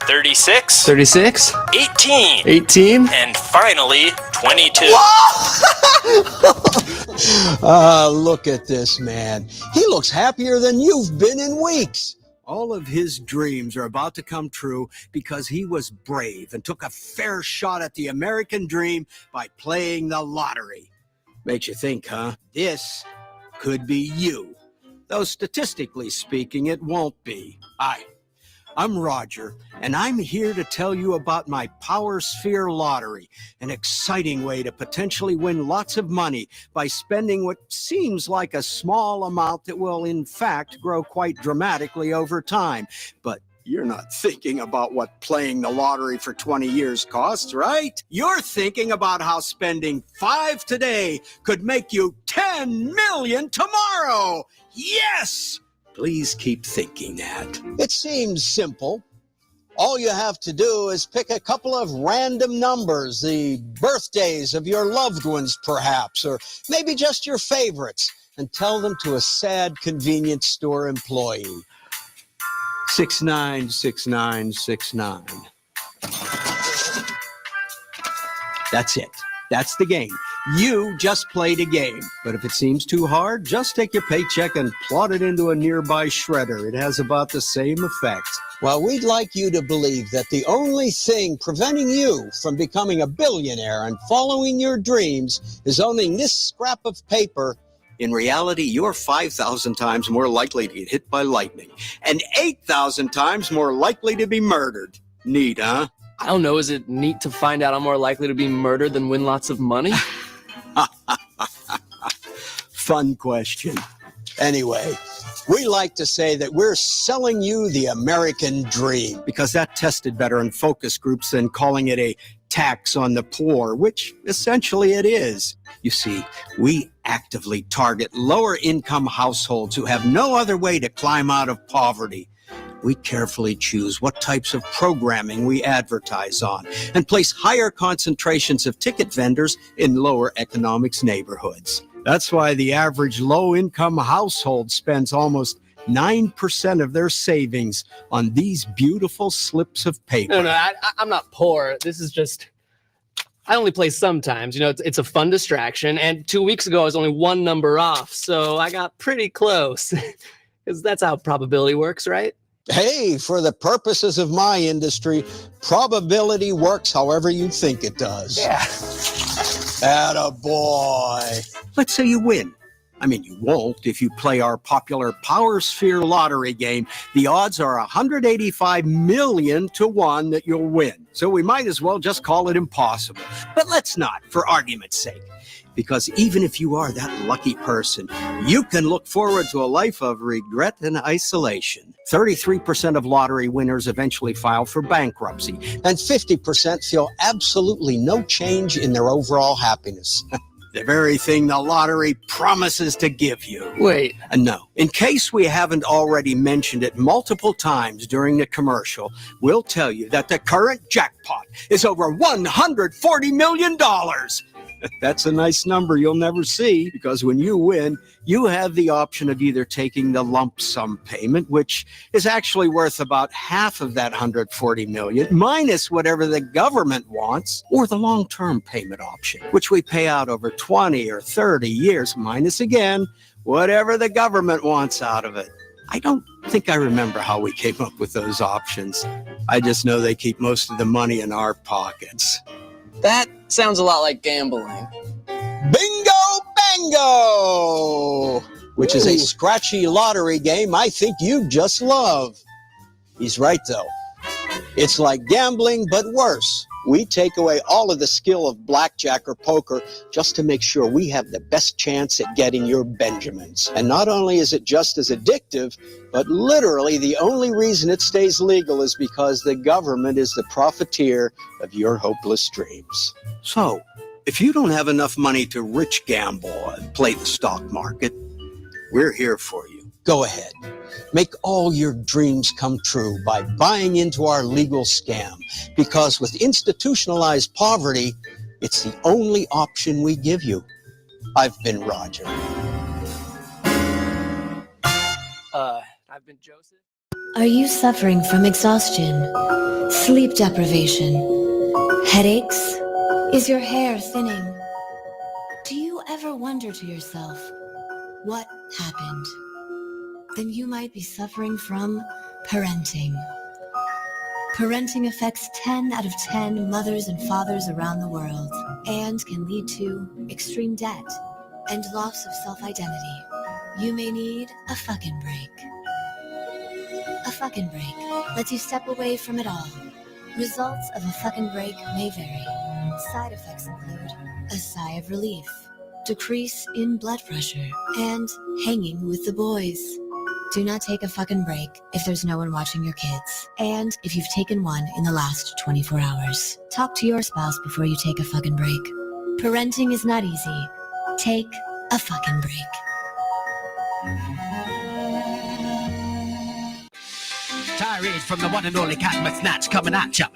36. 36. 18. 18. And finally, 22. Look at this man. He looks happier than you've been in weeks. All of his dreams are about to come true because he was brave and took a fair shot at the American dream by playing the lottery. Makes you think, huh? This could be you. Though statistically speaking, it won't be. I'm Roger, and I'm here to tell you about my Power Sphere Lottery, an exciting way to potentially win lots of money by spending what seems like a small amount that will, in fact, grow quite dramatically over time. But you're not thinking about what playing the lottery for 20 years costs, right? You're thinking about how spending 5 today could make you 10 million tomorrow. Yes! Please keep thinking that. It seems simple. All you have to do is pick a couple of random numbers, the birthdays of your loved ones, perhaps, or maybe just your favorites, and tell them to a sad convenience store employee. 696969. That's it. That's the game. You just played a game. But if it seems too hard, just take your paycheck and plot it into a nearby shredder. It has about the same effect. Well, we'd like you to believe that the only thing preventing you from becoming a billionaire and following your dreams is owning this scrap of paper. In reality, you're 5,000 times more likely to get hit by lightning and 8,000 times more likely to be murdered. Neat, huh? I don't know. Is it neat to find out I'm more likely to be murdered than win lots of money? Fun question. Anyway, we like to say that we're selling you the American dream because that tested better in focus groups than calling it a tax on the poor, which essentially it is. You see, we actively target lower income households who have no other way to climb out of poverty. We carefully choose what types of programming we advertise on and place higher concentrations of ticket vendors in lower economics neighborhoods. That's why the average low-income household spends almost 9% of their savings on these beautiful slips of paper. No, I'm not poor. This is just, I only play sometimes. You know, it's a fun distraction. And 2 weeks ago, I was only one number off. So I got pretty close. Because that's how probability works, right? Hey, for the purposes of my industry, probability works however you think it does. Yeah. Attaboy. Let's say you win. I mean, you won't if you play our popular Power Sphere lottery game. The odds are 185 million to 1 that you'll win. So we might as well just call it impossible. But let's not, for argument's sake. Because even if you are that lucky person, you can look forward to a life of regret and isolation. 33% of lottery winners eventually file for bankruptcy, and 50% feel absolutely no change in their overall happiness. The very thing the lottery promises to give you. Wait. No. In case we haven't already mentioned it multiple times during the commercial, we'll tell you that the current jackpot is over $140 million. That's a nice number you'll never see, because when you win, you have the option of either taking the lump sum payment, which is actually worth about half of that 140 million, minus whatever the government wants, or the long-term payment option, which we pay out over 20 or 30 years, minus again, whatever the government wants out of it. I don't think I remember how we came up with those options. I just know they keep most of the money in our pockets. That sounds a lot like gambling. Bingo Bango! Which is a scratchy lottery game I think you'd just love. He's right, though. It's like gambling, but worse. We take away all of the skill of blackjack or poker just to make sure we have the best chance at getting your Benjamins. And not only is it just as addictive, but literally the only reason it stays legal is because the government is the profiteer of your hopeless dreams. So, if you don't have enough money to rich gamble and play the stock market, we're here for you. Go ahead. Make all your dreams come true by buying into our legal scam, because with institutionalized poverty, it's the only option we give you. I've been Roger. I've been Joseph. Are you suffering from exhaustion, sleep deprivation, headaches? Is your hair thinning? Do you ever wonder to yourself, what happened? Then you might be suffering from parenting. Parenting affects 10 out of 10 mothers and fathers around the world and can lead to extreme debt and loss of self-identity. You may need a fucking break. A fucking break lets you step away from it all. Results of a fucking break may vary. Side effects include a sigh of relief, decrease in blood pressure, and hanging with the boys. Do not take a fucking break if there's no one watching your kids, and if you've taken one in the last 24 hours. Talk to your spouse before you take a fucking break. Parenting is not easy. Take a fucking break. Tirade from the one and only Cat McSnatch coming at ya.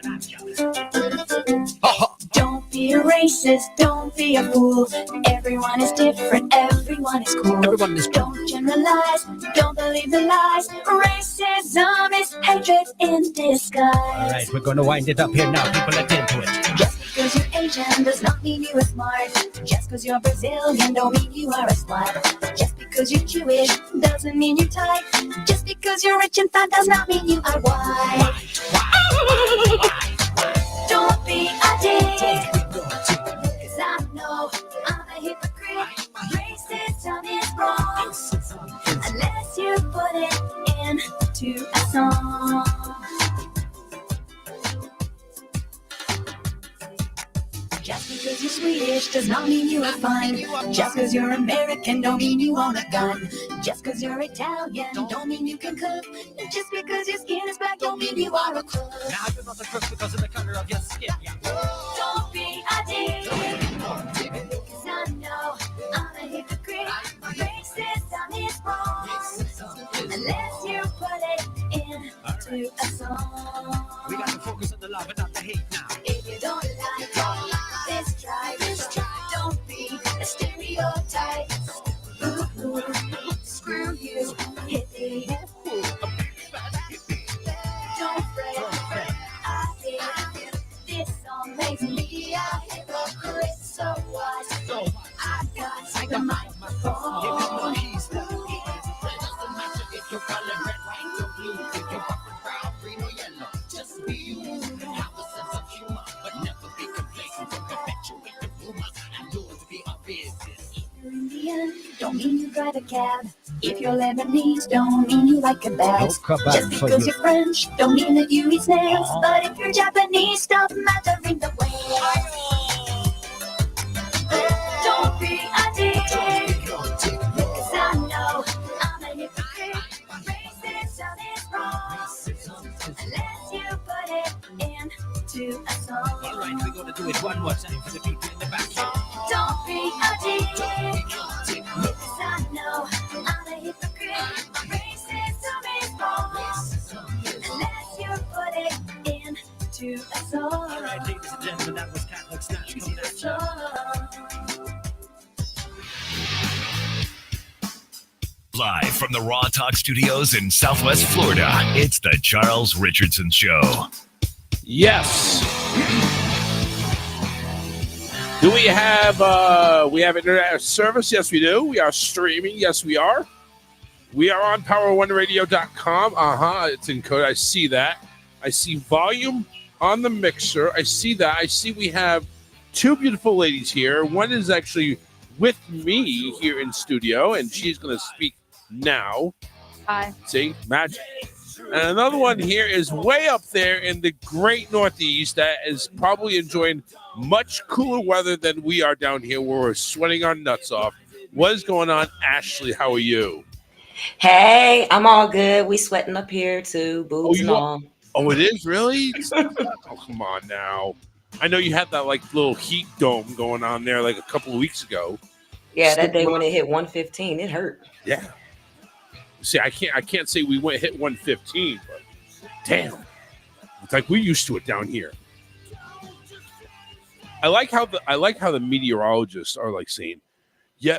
Don't be a racist, don't be a fool. Everyone is different, everyone is cool. Everyone is cool. Don't generalize, don't believe the lies. Racism is hatred in disguise. All right, we're gonna wind it up here now. People attend to it. Just because you're Asian does not mean you are smart. Just because you're Brazilian don't mean you are a slut. Just because you're Jewish doesn't mean you're tight. Just because you're rich and fat does not mean you are white. Don't be a dick, 'cause I know I'm a hypocrite. Racism is wrong, unless you put it into a song. Just because you're Swedish does not mean you are fine. Just because you're American don't mean you own a gun. Just because you're Italian don't mean you can cook. Just because your skin is black don't mean you are a crook. Now you're not a crook because of the color of your skin. Don't be a dick, 'cause I know I'm a hypocrite. Racism is wrong, unless you put it into a song. We got to focus on the love and not the hate now. If you don't like this, try. Don't be a stereotype. Ooh, screw you, hippie. Don't fret, I think this song makes me a hypocrite. So what? I got the microphone. He's the doesn't matter if you're color red, white, or blue. If you're brown, green, or yellow, just be you. Have a sense of humor, but never be complacent. Don't perpetuate the rumors and yours be a business. You're Indian, don't mean you drive a cab. If you're Lebanese, don't mean you like kebabs. Just because you're French, don't mean that you eat snails. But if you're Japanese, stop mattering the way. Don't be a dick, 'cause I know I'm a hypocrite. Racism is wrong, unless you put it into a song. All right, we're going to do it one more time for the people in the back. Don't be a dick, 'cause I know I'm a hypocrite. Racism is wrong, unless you put it into a song. All right, ladies and gentlemen, that was Cat McSnatch coming at you. Live from the Raw Talk Studios in Southwest Florida, it's the Charles Richardson Show. Yes. Do we have internet service? Yes, we do. We are streaming. Yes, we are. We are on power1radio.com. It's encoded. I see that. I see volume on the mixer. I see that. I see we have two beautiful ladies here. One is actually with me here in studio, and she's going to speak now. Hi. See? Magic. And another one here is way up there in the great Northeast that is probably enjoying much cooler weather than we are down here where we're sweating our nuts off. What is going on, Ashley? How are you? Hey, I'm all good. We sweating up here too, boobs and all. Oh, it is? Really? Oh, come on now. I know you had that like little heat dome going on there like a couple of weeks ago. Yeah, that day when it hit 115, it hurt. Yeah. See, I can't say we went hit 115, but damn. It's like we're used to it down here. I like how the meteorologists are like saying, yeah,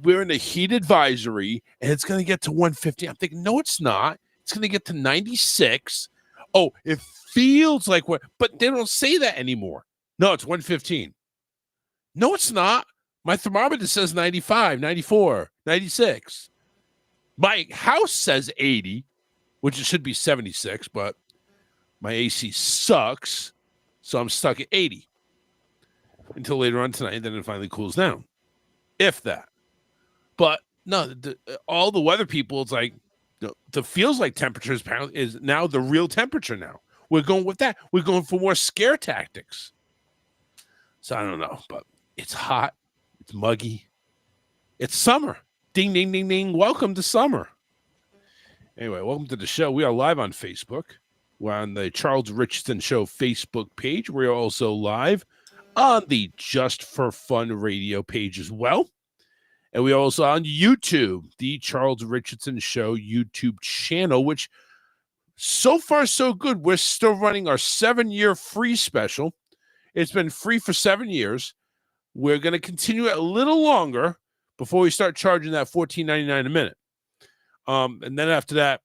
we're in a heat advisory and it's going to get to 150. I'm thinking, no, it's not. it's going to get to 96. Oh, it feels like but they don't say that anymore. No, it's 115. No, it's not. My thermometer says 95, 94, 96. My house says 80, which it should be 76, but my AC sucks, so I'm stuck at 80 until later on tonight, and then it finally cools down, if that. But no, all the weather people, it's like the feels like temperature is now the real temperature now. We're going with that. We're going for more scare tactics. So I don't know, but it's hot. It's muggy. It's summer. Ding, ding, ding, ding. Welcome to summer. Anyway, welcome to the show. We are live on Facebook. We're on the Charles Richardson Show Facebook page. We're also live on the Just for Fun radio page as well. And we are also on YouTube, the Charles Richardson Show YouTube channel, which so far so good. We're still running our 7-year free special. It's been free for 7 years. We're going to continue it a little longer before we start charging that $14.99 a minute. And then after that,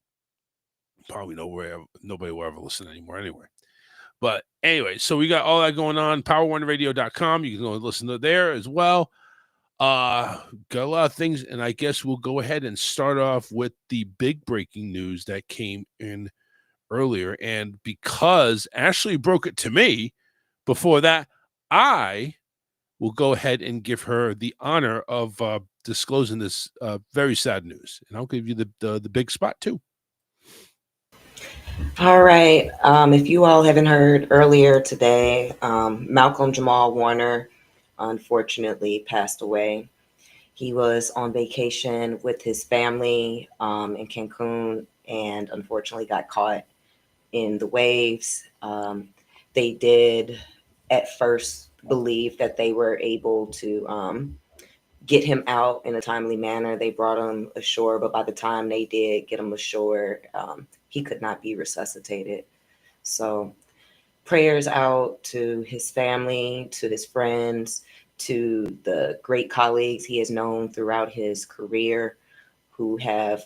probably nobody will ever listen anymore anyway. But anyway, so we got all that going on. Power1Radio.com. You can go and listen to there as well. Got a lot of things, and I guess we'll go ahead and start off with the big breaking news that came in earlier. And because Ashley broke it to me before that, I will go ahead and give her the honor of disclosing this very sad news. And I'll give you the big spot too. All right. If you all haven't heard earlier today, Malcolm Jamal Warner unfortunately passed away. He was on vacation with his family in Cancun and unfortunately got caught in the waves. They did at first believe that they were able to get him out in a timely manner. They brought him ashore, but by the time they did get him ashore, he could not be resuscitated. So prayers out to his family, to his friends, to the great colleagues he has known throughout his career who have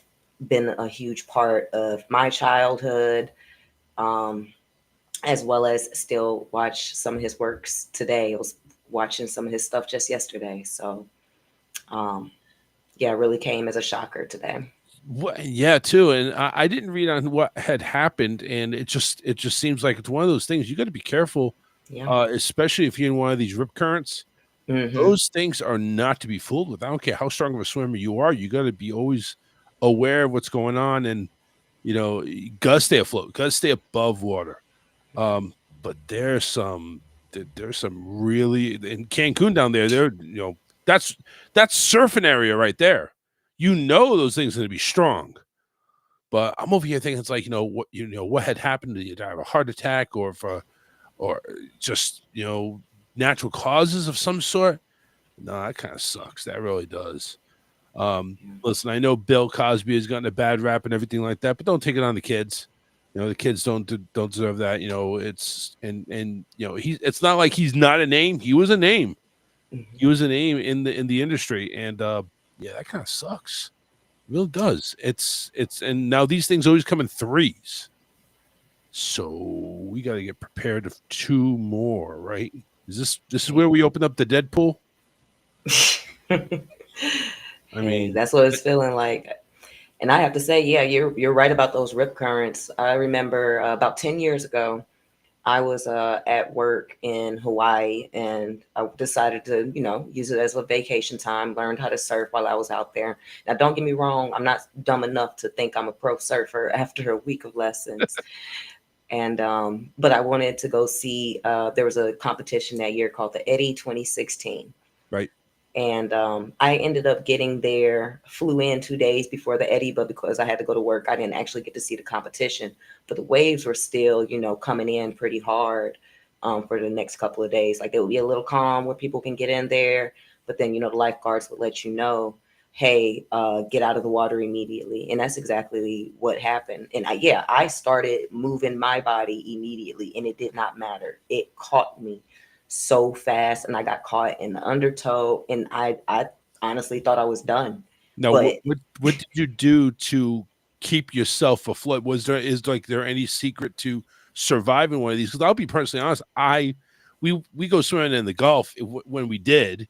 been a huge part of my childhood, as well as still watch some of his works today. I was watching some of his stuff just yesterday. So, yeah, it really came as a shocker today. Yeah, too. And I didn't read on what had happened, and it just seems like it's one of those things you got to be careful, especially if you're in one of these rip currents. Mm-hmm. Those things are not to be fooled with. I don't care how strong of a swimmer you are. You got to be always aware of what's going on, and you got to stay afloat, got to stay above water. But there's some really in Cancun down there. That's surfing area right there. Those things are going to be strong. But I'm over here thinking it's like what had happened to you? Did I have a heart attack or just natural causes of some sort? No, that kind of sucks. That really does. Listen, I know Bill Cosby has gotten a bad rap and everything like that, but don't take it on the kids. The kids don't deserve that. It's not like he's not a name. He was a name. He was a name in the industry, and yeah, that kind of sucks. It really does. And now these things always come in threes, so we got to get prepared of 2 more, right? This is where we open up the Deadpool? I mean, that's what it's feeling like. And I have to say, yeah, you're right about those rip currents. I remember about 10 years ago, I was at work in Hawaii, and I decided to, use it as a vacation time, learned how to surf while I was out there. Now, don't get me wrong, I'm not dumb enough to think I'm a pro surfer after a week of lessons. And but I wanted to go see, there was a competition that year called the Eddie 2016. Right. And I ended up getting there, flew in 2 days before the Eddie, but because I had to go to work, I didn't actually get to see the competition. But the waves were still, coming in pretty hard for the next couple of days. Like it would be a little calm where people can get in there. But then, the lifeguards would let you know, hey, get out of the water immediately. And that's exactly what happened. And I started moving my body immediately, and it did not matter. It caught me so fast, and I got caught in the undertow, and I honestly thought I was done. Now, what did you do to keep yourself afloat? Is there any secret to surviving one of these? Because I'll be personally honest, we go swimming in the Gulf when we did,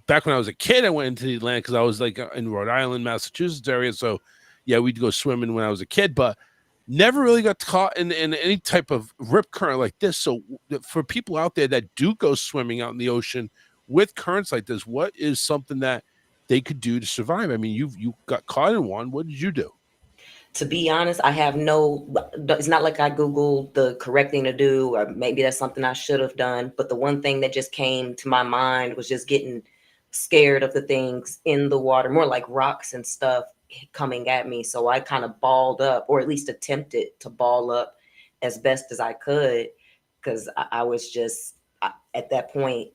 back when I was a kid, I went into the Atlantic because I was like in Rhode Island, Massachusetts area. So yeah, we'd go swimming when I was a kid, but never really got caught in any type of rip current like this. So for people out there that do go swimming out in the ocean with currents like this, what is something that they could do to survive? I mean, you got caught in one. What did you do? To be honest, it's not like I Googled the correct thing to do, or maybe that's something I should have done. But the one thing that just came to my mind was just getting scared of the things in the water, more like rocks and stuff coming at me. So I kind of balled up, or at least attempted to ball up as best as I could, because I was just, at that point,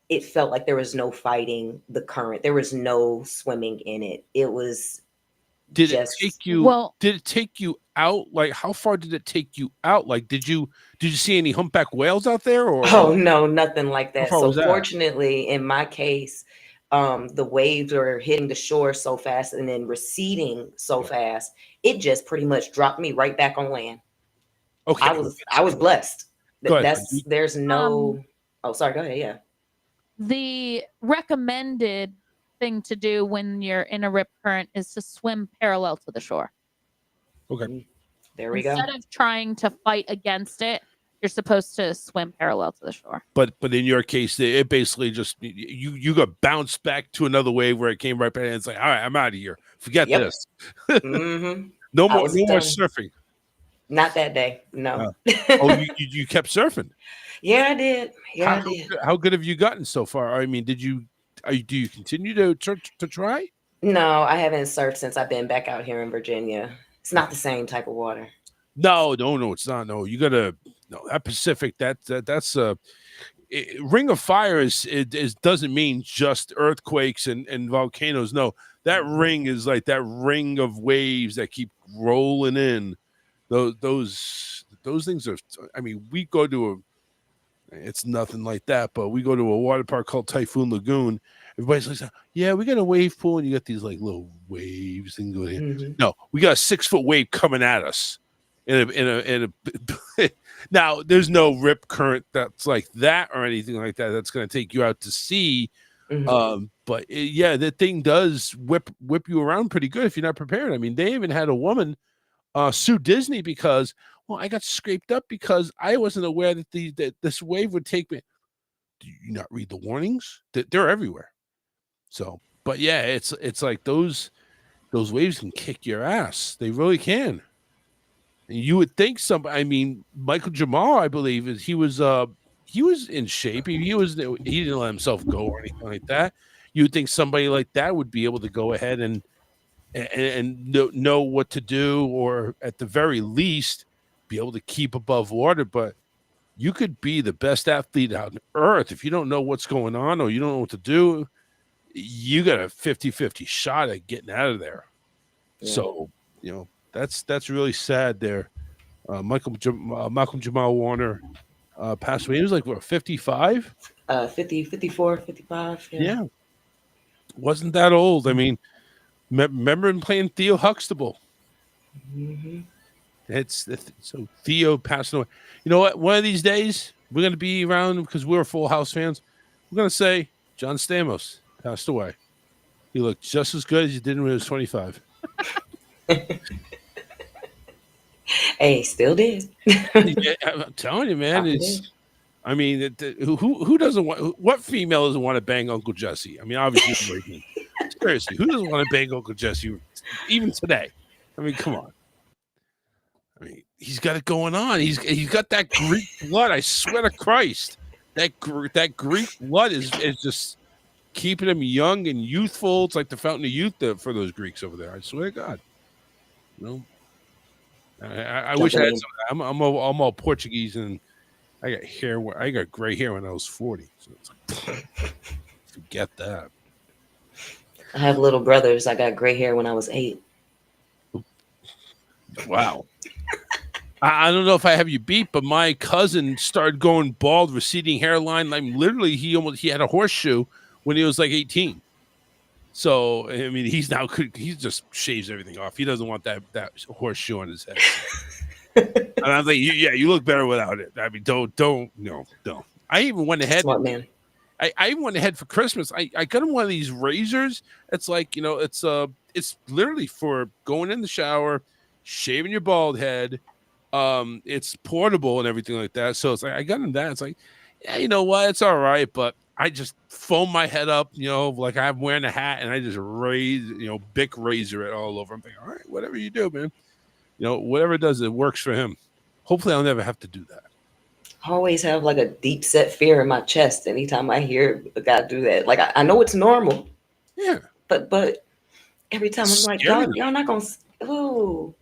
it felt like there was no fighting the current. There was no swimming in it. It was Did just, it take you? Did it take you out? Like, how far did it take you out? Like, did you see any humpback whales out there? Or oh no, nothing like that. far So was that? fortunately, in my case, the waves were hitting the shore so fast and then receding so fast, it just pretty much dropped me right back on land. Okay, I was blessed. Go ahead. There's no. Oh, sorry. Go ahead. Yeah. The recommended thing to do when you're in a rip current is to swim parallel to the shore. Okay. There we go. Instead of trying to fight against it, you're supposed to swim parallel to the shore. But in your case, it basically just you got bounced back to another wave where it came right back, and it's like, all right, I'm out of here. Forget this. Mm-hmm. No more surfing. Not that day. No. Oh, you kept surfing. Yeah, I did. Yeah, I did. How good have you gotten so far? I mean, do you continue to try? No, I haven't surfed since I've been back out here in Virginia. It's not the same type of water. No, it's not. No, you gotta. No, that Pacific. That's Ring of Fire is doesn't mean just earthquakes and volcanoes. No, that ring is like that ring of waves that keep rolling in. Those things are. I mean, we go to it's nothing like that, but we go to a water park called Typhoon Lagoon. Everybody's like, yeah, we got a wave pool, and you got these like little waves and go here. Mm-hmm. No, we got a 6-foot wave coming at us. In a now there's no rip current that's like that or anything like that that's going to take you out to sea. Mm-hmm. But the thing does whip you around pretty good if you're not prepared. I mean, they even had a woman sue Disney because, well, I got scraped up because I wasn't aware that this wave would take me. Do you not read the warnings? They're everywhere. So, but yeah, it's like those waves can kick your ass. They really can. And you would think I mean, Michael Jamal, I believe, he was in shape. He didn't let himself go or anything like that. You would think somebody like that would be able to go ahead and know what to do, or at the very least be able to keep above water. But you could be the best athlete on earth if you don't know what's going on or you don't know what to do. You got a 50-50 shot at getting out of there. Yeah. So, that's really sad there. Malcolm Jamal Warner passed away. He was like, what, 55? 54, 55. Yeah. Wasn't that old. I mean, remember him playing Theo Huxtable. Mm-hmm. So Theo passed away. You know what? One of these days, we're going to be around because we're Full House fans. We're going to say John Stamos passed away. He looked just as good as he did when he was 25. Hey, still did. Yeah, I'm telling you, man. Who doesn't want? What female doesn't want to bang Uncle Jesse? I mean, obviously, seriously, who doesn't want to bang Uncle Jesse even today? I mean, come on. I mean, he's got it going on. He's got that Greek blood. I swear to Christ, that Greek blood is just keeping him young and youthful. It's like the fountain of youth for those Greeks over there. I swear to God. I wish I had some. I'm all Portuguese, and I got hair. I got gray hair when I was 40. So it's like, forget that. I have little brothers. I got gray hair when I was 8. Wow. I don't know if I have you beat, but my cousin started going bald, receding hairline. Like literally, he had a horseshoe when he was like 18. So I mean, he just shaves everything off. He doesn't want that horseshoe on his head. And I was like, you look better without it. I mean, don't. I even went ahead. Smart man. I even went ahead for Christmas. I got him one of these razors. It's like, it's literally for going in the shower, shaving your bald head. It's portable and everything like that. So it's like I got him that. It's like, yeah, you know what? It's all right, but I just foam my head up, like I'm wearing a hat, and I just Bic razor it all over. I'm thinking, all right, whatever you do, man. Whatever it does, it works for him. Hopefully, I'll never have to do that. I always have like a deep set fear in my chest anytime I hear a guy do that. Like I know it's normal. Yeah. But every time I'm like, y'all not gonna. Oh.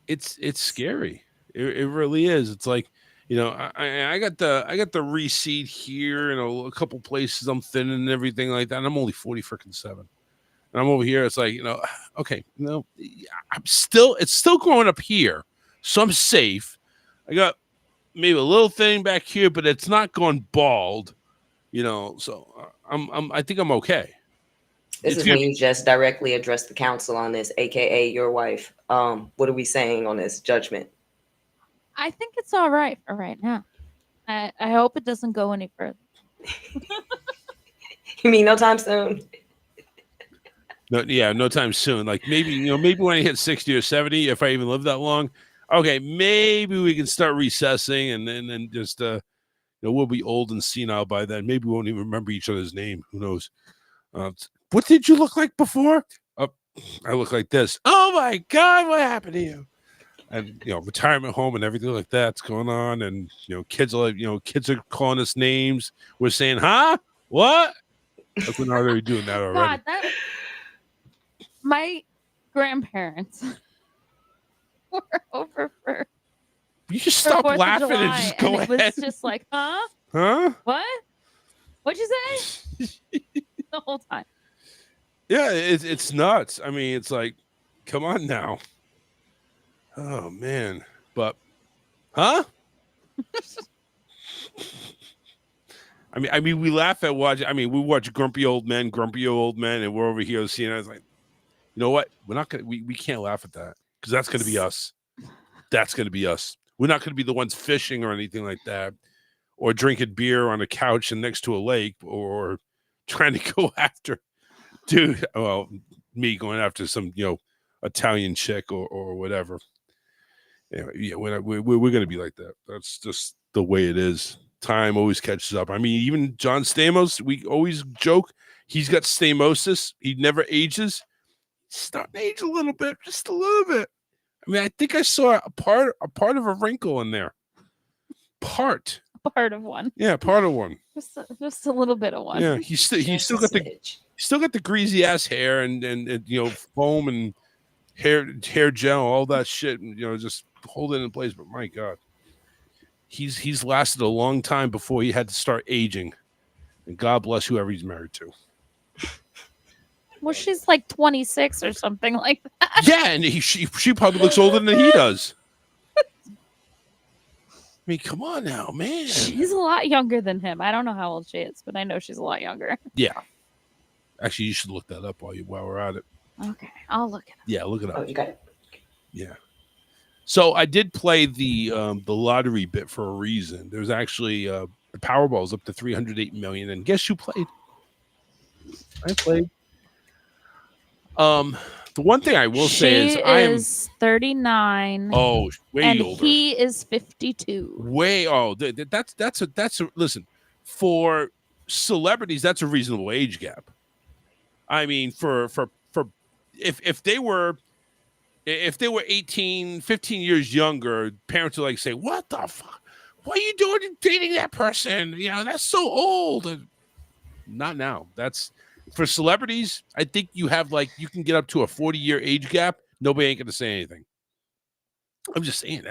It's scary. It really is. It's like, I got the receipt here, a couple places I'm thinning and everything like that. And I'm only 47. And I'm over here. It's like, okay, it's still growing up here. So I'm safe. I got maybe a little thing back here, but it's not going bald, so I think I'm okay. This is when you just directly address the council on this, aka your wife. What are we saying on this judgment? I think it's all right for right now. I hope it doesn't go any further. You mean no time soon? No time soon. Like maybe when I hit 60 or 70, if I even live that long, okay, maybe we can start recessing, and then just we'll be old and senile by then. Maybe we won't even remember each other's name. Who knows? What did you look like before? I look like this. Oh my God, what happened to you? And retirement home and everything like that's going on, and kids are calling us names. We're saying, huh? What? Like we're not already doing that already. God, my grandparents were over for. You just stop laughing and just go ahead. It was just like, huh? Huh? What? What'd you say? The whole time. Yeah, it's nuts. I mean, it's like, come on now. Oh man, but, huh? I mean, we laugh at watching. I mean, we watch grumpy old men, and we're over here seeing. I was like, you know what? We're not gonna. We can't laugh at that because that's gonna be us. That's gonna be us. We're not gonna be the ones fishing or anything like that, or drinking beer on a couch and next to a lake, or trying to go after. Dude, well, me going after some, Italian chick or whatever. Anyway, yeah, we're going to be like that. That's just the way it is. Time always catches up. I mean, even John Stamos, we always joke, he's got stamosis. He never ages. He's starting to age a little bit, just a little bit. I mean, I think I saw a part of a wrinkle in there. Part of one. Yeah, part of one. Just a little bit of one. Yeah, he's still got the greasy ass hair and foam and hair gel, all that shit, and just hold it in place. But my God, he's lasted a long time before he had to start aging. And God bless whoever he's married to. Well, she's like 26 or something like that. Yeah, and she probably looks older than he does. I mean, come on now, man. She's a lot younger than him. I don't know how old she is, but I know she's a lot younger. Yeah. Actually, you should look that up while we're at it. Okay, I'll look it up. Yeah, look it up. Oh, you got it. Yeah. So I did play the lottery bit for a reason. There's actually the Powerball's up to 308 million, and guess who played? I played. The one thing I will say is I am 39. Oh, way and older. He is 52. Way that's a listen, for celebrities, that's a reasonable age gap. I mean, for if they were 18, 15 years younger, parents would like say, "What the fuck? What are you doing dating that person? That's so old." And not now. That's for celebrities. I think you can get up to a 40-year age gap. Nobody ain't gonna say anything. I'm just saying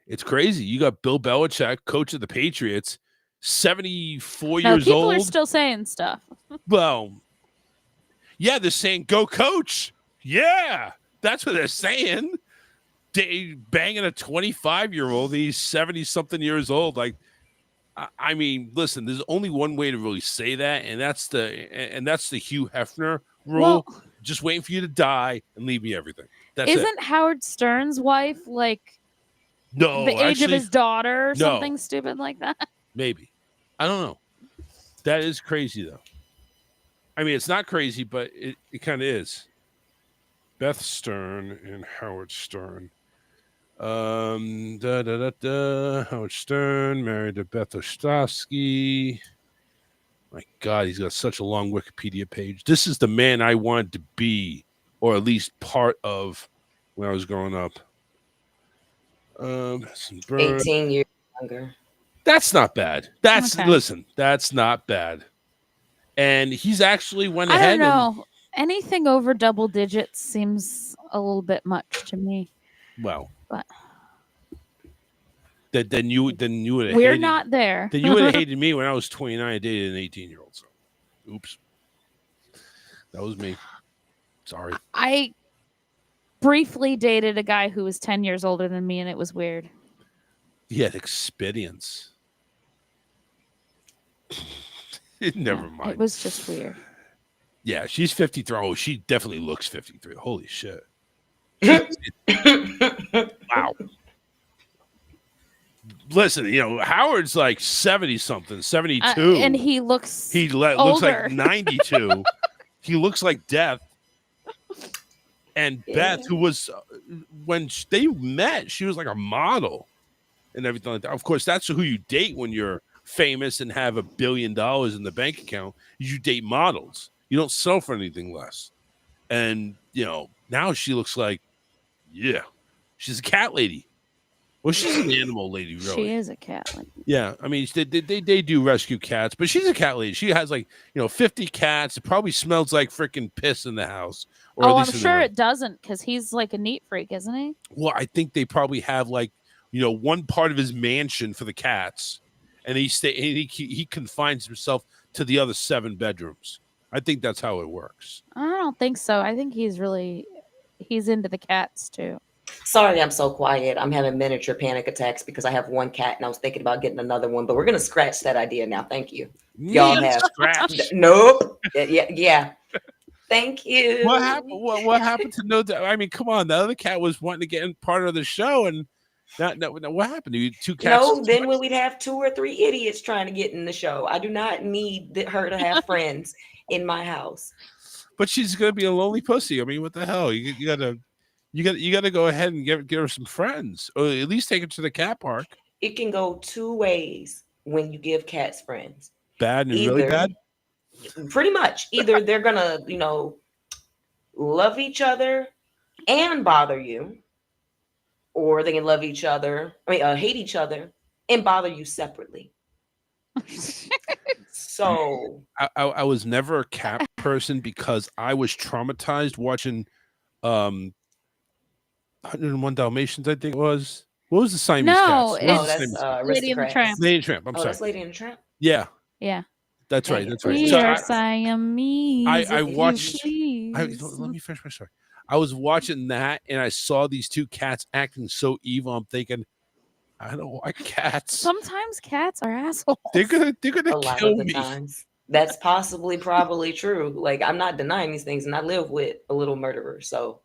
it's crazy. You got Bill Belichick, coach of the Patriots, 74 years people old. People are still saying stuff. Well, yeah, they're saying go coach. Yeah, that's what they're saying. They banging a 25-year-old. He's 70-something years old. Like, I mean, listen, there's only one way to really say that, and that's the Hugh Hefner rule. Well, Just waiting for you to die and leave me everything. That's it. isn't Howard Stern's wife like No, the age of actually, his daughter or no. something stupid like that? Maybe. I don't know. That is crazy, though. I mean, it's not crazy, but it kind of is. Beth Stern and Howard Stern. Howard Stern married to Beth Ostrovsky. My God, he's got such a long Wikipedia page. This is the man I wanted to be, or at least part of, when I was growing up. 18 years younger. That's not bad. Okay. Listen, that's not bad. And he's actually went I ahead. don't know. Anything over double digits seems a little bit much to me. Well, But then you would have. we're not there. Then you would have hated me when I was 29. I dated an 18-year-old. So, oops, that was me. Sorry. I briefly dated a guy who was 10 years older than me, and it was weird. He had experience. Never mind. It was just weird. Yeah, she's 53. Oh, she definitely looks 53. Holy shit. Wow. Listen, Howard's like 70-something, 72. And he looks looks like older. 92. He looks like death. And Beth, who was, when they met, she was like a model and everything like that. Of course, that's who you date when you're famous and have $1 billion in the bank account. You date models. You don't sell for anything less. And, now she looks like, she's a cat lady. Well, she's an animal lady, really. She is a cat lady. Yeah, I mean, they do rescue cats, but she's a cat lady. She has 50 cats. It probably smells like freaking piss in the house. Or at I'm least in the sure room. it doesn't, because he's like a neat freak, isn't he? Well, I think they probably have one part of his mansion for the cats, and he confines himself to the other 7 bedrooms. I think that's how it works. I don't think so. I think he's into the cats too. Sorry, I'm so quiet. I'm having miniature panic attacks because I have one cat and I was thinking about getting another one, but we're gonna scratch that idea now. Thank you. Y'all have scratch. Nope. Yeah. Thank you. What happened? What happened to no? I mean, come on. The other cat was wanting to get in part of the show, and no, what happened to you? 2 cats? No, then when we'd have 2 or 3 idiots trying to get in the show. I do not need her to have friends in my house. But she's gonna be a lonely pussy. I mean, what the hell? You gotta go ahead and give her some friends, or at least take her to the cat park. It can go 2 ways when you give cats friends. Bad and really bad. Pretty much. Either they're gonna, love each other and bother you, or they can love each other. Hate each other and bother you separately. So I was never a cat person because I was traumatized watching 101 Dalmatians, I think it was. What was the Siamese cats? That's Lady and the Tramp. Lady and the Tramp. I'm sorry. That's Lady and the Tramp. Yeah. That's right. That's right. We So are Siamese. I if you watched. please. Let me finish my story. I was watching that, and I saw these 2 cats acting so evil. I'm thinking, I don't like cats. Sometimes cats are assholes. They're gonna A lot kill of the me. times. That's probably true. Like, I'm not denying these things, and I live with a little murderer. So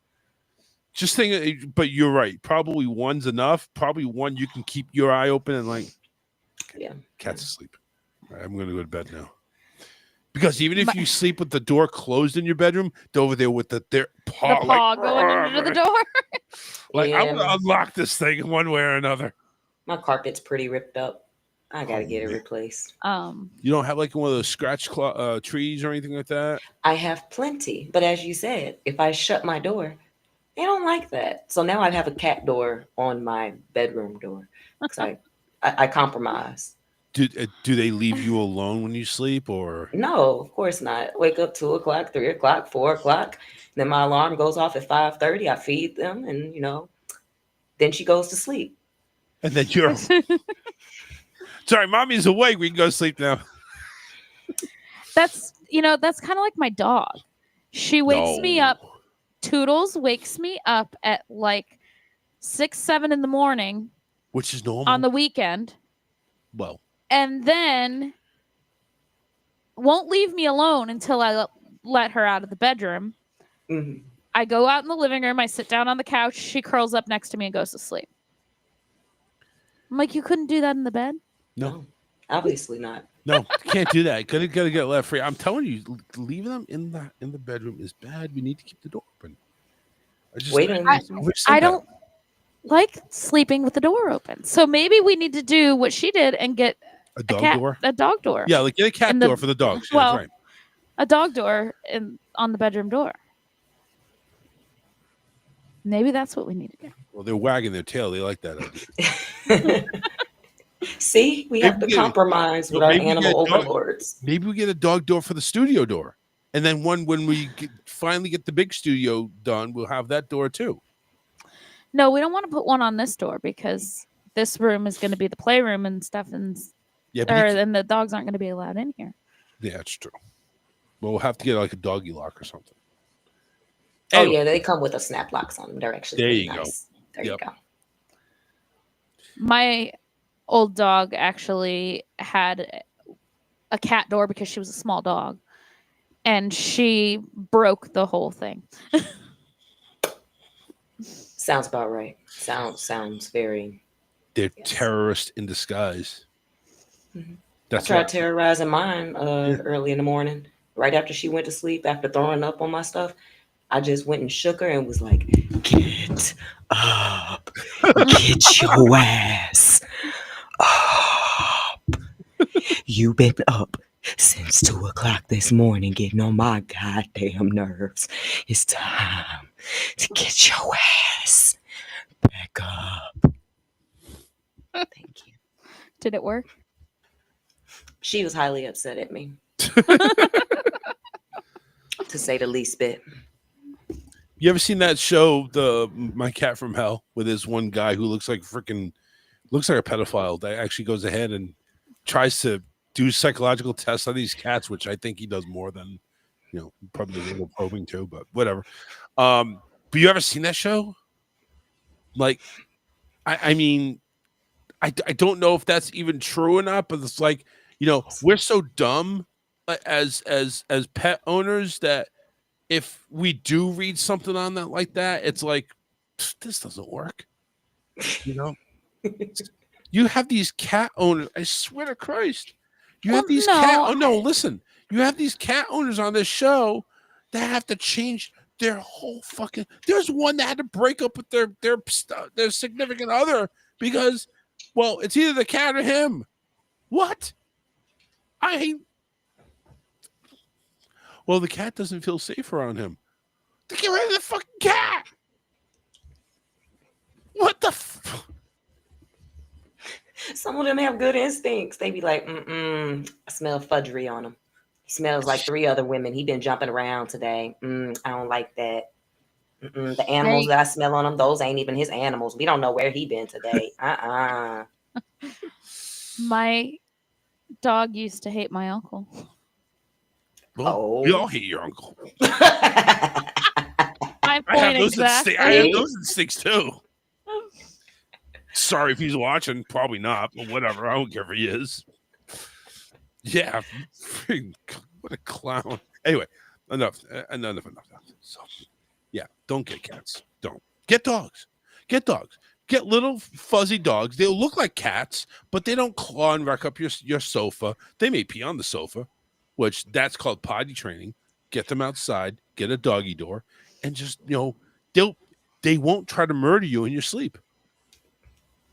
Just think, but you're right. Probably one's enough. Probably one you can keep your eye open and cat's asleep. All right, I'm going to go to bed now. Because even if you sleep with the door closed in your bedroom, they're over there with their paw, going into the door. I'm going to unlock this thing one way or another. My carpet's pretty ripped up. I got to get it replaced. You don't have one of those scratch trees or anything like that? I have plenty. But as you said, if I shut my door, they don't like that. So now I have a cat door on my bedroom door. I compromise. Do they leave you alone when you sleep, or? No, of course not. Wake up 2 o'clock, 3 o'clock, 4 o'clock. Then my alarm goes off at 5:30. I feed them, and then she goes to sleep. And then you're sorry, mommy's awake. We can go to sleep now. That's kind of like my dog. She wakes me up. Toodles wakes me up at 6, 7 in the morning, which is normal on the weekend. Well, and then won't leave me alone until I let her out of the bedroom. Mhm. I go out in the living room. I sit down on the couch. She curls up next to me and goes to sleep. I'm like, you couldn't do that in the bed? No, obviously not. no, can't do that. Gotta get left free. I'm telling you, leaving them in the bedroom is bad. We need to keep the door open. I don't like sleeping with the door open. So maybe we need to do what she did and get a dog door. A dog door. Yeah, like get a cat door for the dogs. Yeah, well, that's right. a dog door on the bedroom door. Maybe that's what we need to do. Well, they're wagging their tail. They like that idea. See, we have to compromise with our animal overlords. Maybe we get a dog door for the studio door. And then when we finally get the big studio done, we'll have that door too. No, we don't want to put one on this door because this room is going to be the playroom and stuff, and and the dogs aren't going to be allowed in here. Yeah, that's true. Well, we'll have to get like a doggy lock or something. Oh yeah, they come with a snap locks on them. They're actually really nice. There you go. My old dog actually had a cat door because she was a small dog, and she broke the whole thing. Sounds about right. Sounds very. They're terrorists in disguise. Mm-hmm. That's I tried terrorizing mine early in the morning, right after she went to sleep. After throwing up on my stuff, I just went and shook her and was like, "Get up, get your ass up. You been up since 2:00 this morning, getting on my goddamn nerves. It's time to get your ass back up." Thank you. Did it work? She was highly upset at me, to say the least bit. You ever seen that show, My Cat from Hell, with this one guy who looks like a pedophile that actually goes ahead and tries to do psychological tests on these cats, which I think he does more than, probably a little probing too, but whatever. But you ever seen that show? Like, I mean, I don't know if that's even true or not, but it's like, we're so dumb as pet owners that if we do read something on that like that, it's like, this doesn't work. You have these cat owners. I swear to Christ, you have these cat. Oh no, listen. You have these cat owners on this show that have to change their whole fucking. There's one that had to break up with their significant other because, well, it's either the cat or him. What? Well, the cat doesn't feel safe around him. Get rid of the fucking cat. What the? Some of them have good instincts. They be like, I smell fudgery on him. He smells like 3 other women. He been jumping around today. I don't like that. The animals that I smell on him, those ain't even his animals. We don't know where he been today. My dog used to hate my uncle. Well, we all hate your uncle. I have those instincts too. Sorry if he's watching. Probably not, but whatever. I don't care if he is. Yeah. What a clown. Anyway, enough. So, yeah, don't get cats. Don't. Get dogs. Get dogs. Get little fuzzy dogs. They'll look like cats, but they don't claw and wreck up your sofa. They may pee on the sofa, which that's called potty training. Get them outside. Get a doggy door. And just, they won't try to murder you in your sleep.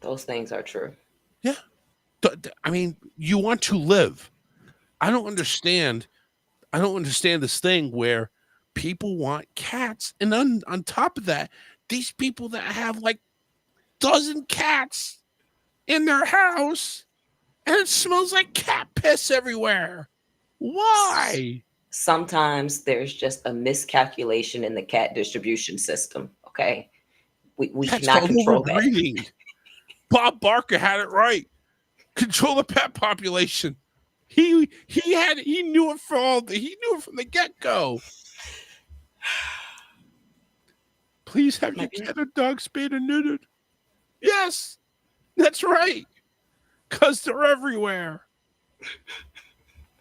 Those things are true. Yeah. I mean, you want to live. I don't understand this thing where people want cats. And on top of that, these people that have like dozen cats in their house and it smells like cat piss everywhere. Why? Sometimes there's just a miscalculation in the cat distribution system. Okay. We cannot control that. Bob Barker had it right. Control the pet population. He knew it from the get-go. Please have your cat or dog spayed and neutered. Yes, that's right. Because they're everywhere.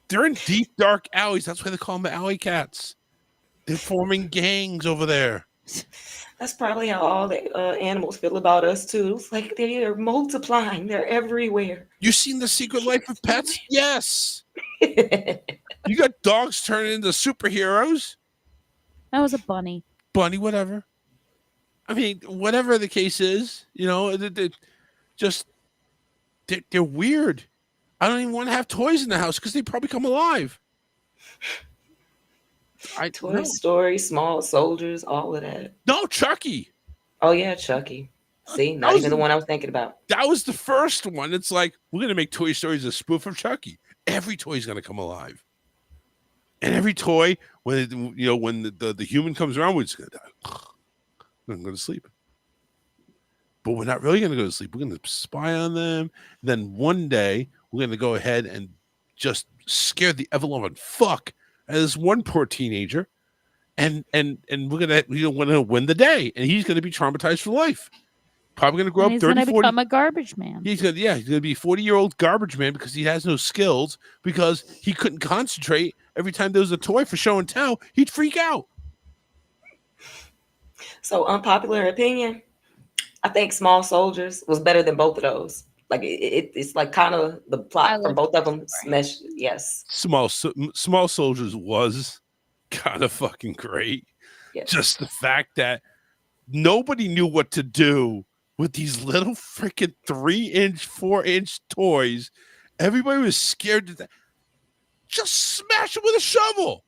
They're in deep, dark alleys. That's why they call them the alley cats. They're forming gangs over there. That's probably how all the animals feel about us too. It's like they are multiplying. They're everywhere. You seen The Secret Life of Pets? Yes. You got dogs turning into superheroes. That was a bunny. Bunny, whatever. I mean, whatever the case is, you know, they're weird. I don't even want to have toys in the house because they probably come alive. Toy Story, Small Soldiers, all of that. No, Chucky. Oh yeah, Chucky. See, not even the one I was thinking about. That was the first one. It's like, we're gonna make Toy Stories a spoof of Chucky. Every toy is gonna come alive, and every toy, when the human comes around, we're just gonna die. We're gonna go to sleep. But we're not really gonna go to sleep. We're gonna spy on them. Then one day we're gonna go ahead and just scare the ever-loving fuck out of this one poor teenager, and we're gonna win the day, and he's gonna be traumatized for life. Probably gonna grow up 30, 40. He's gonna become a garbage man. He's gonna be a 40-year-old garbage man because he has no skills, because he couldn't concentrate. Every time there was a toy for show and tell, he'd freak out. So, unpopular opinion, I think Small Soldiers was better than both of those. Like it's like kind of the plot for both of them smash. Yes, Small Soldiers was kind of fucking great. Yes. Just the fact that nobody knew what to do with these little freaking 3-inch, 4-inch toys. Everybody was scared to death. Just smash them with a shovel.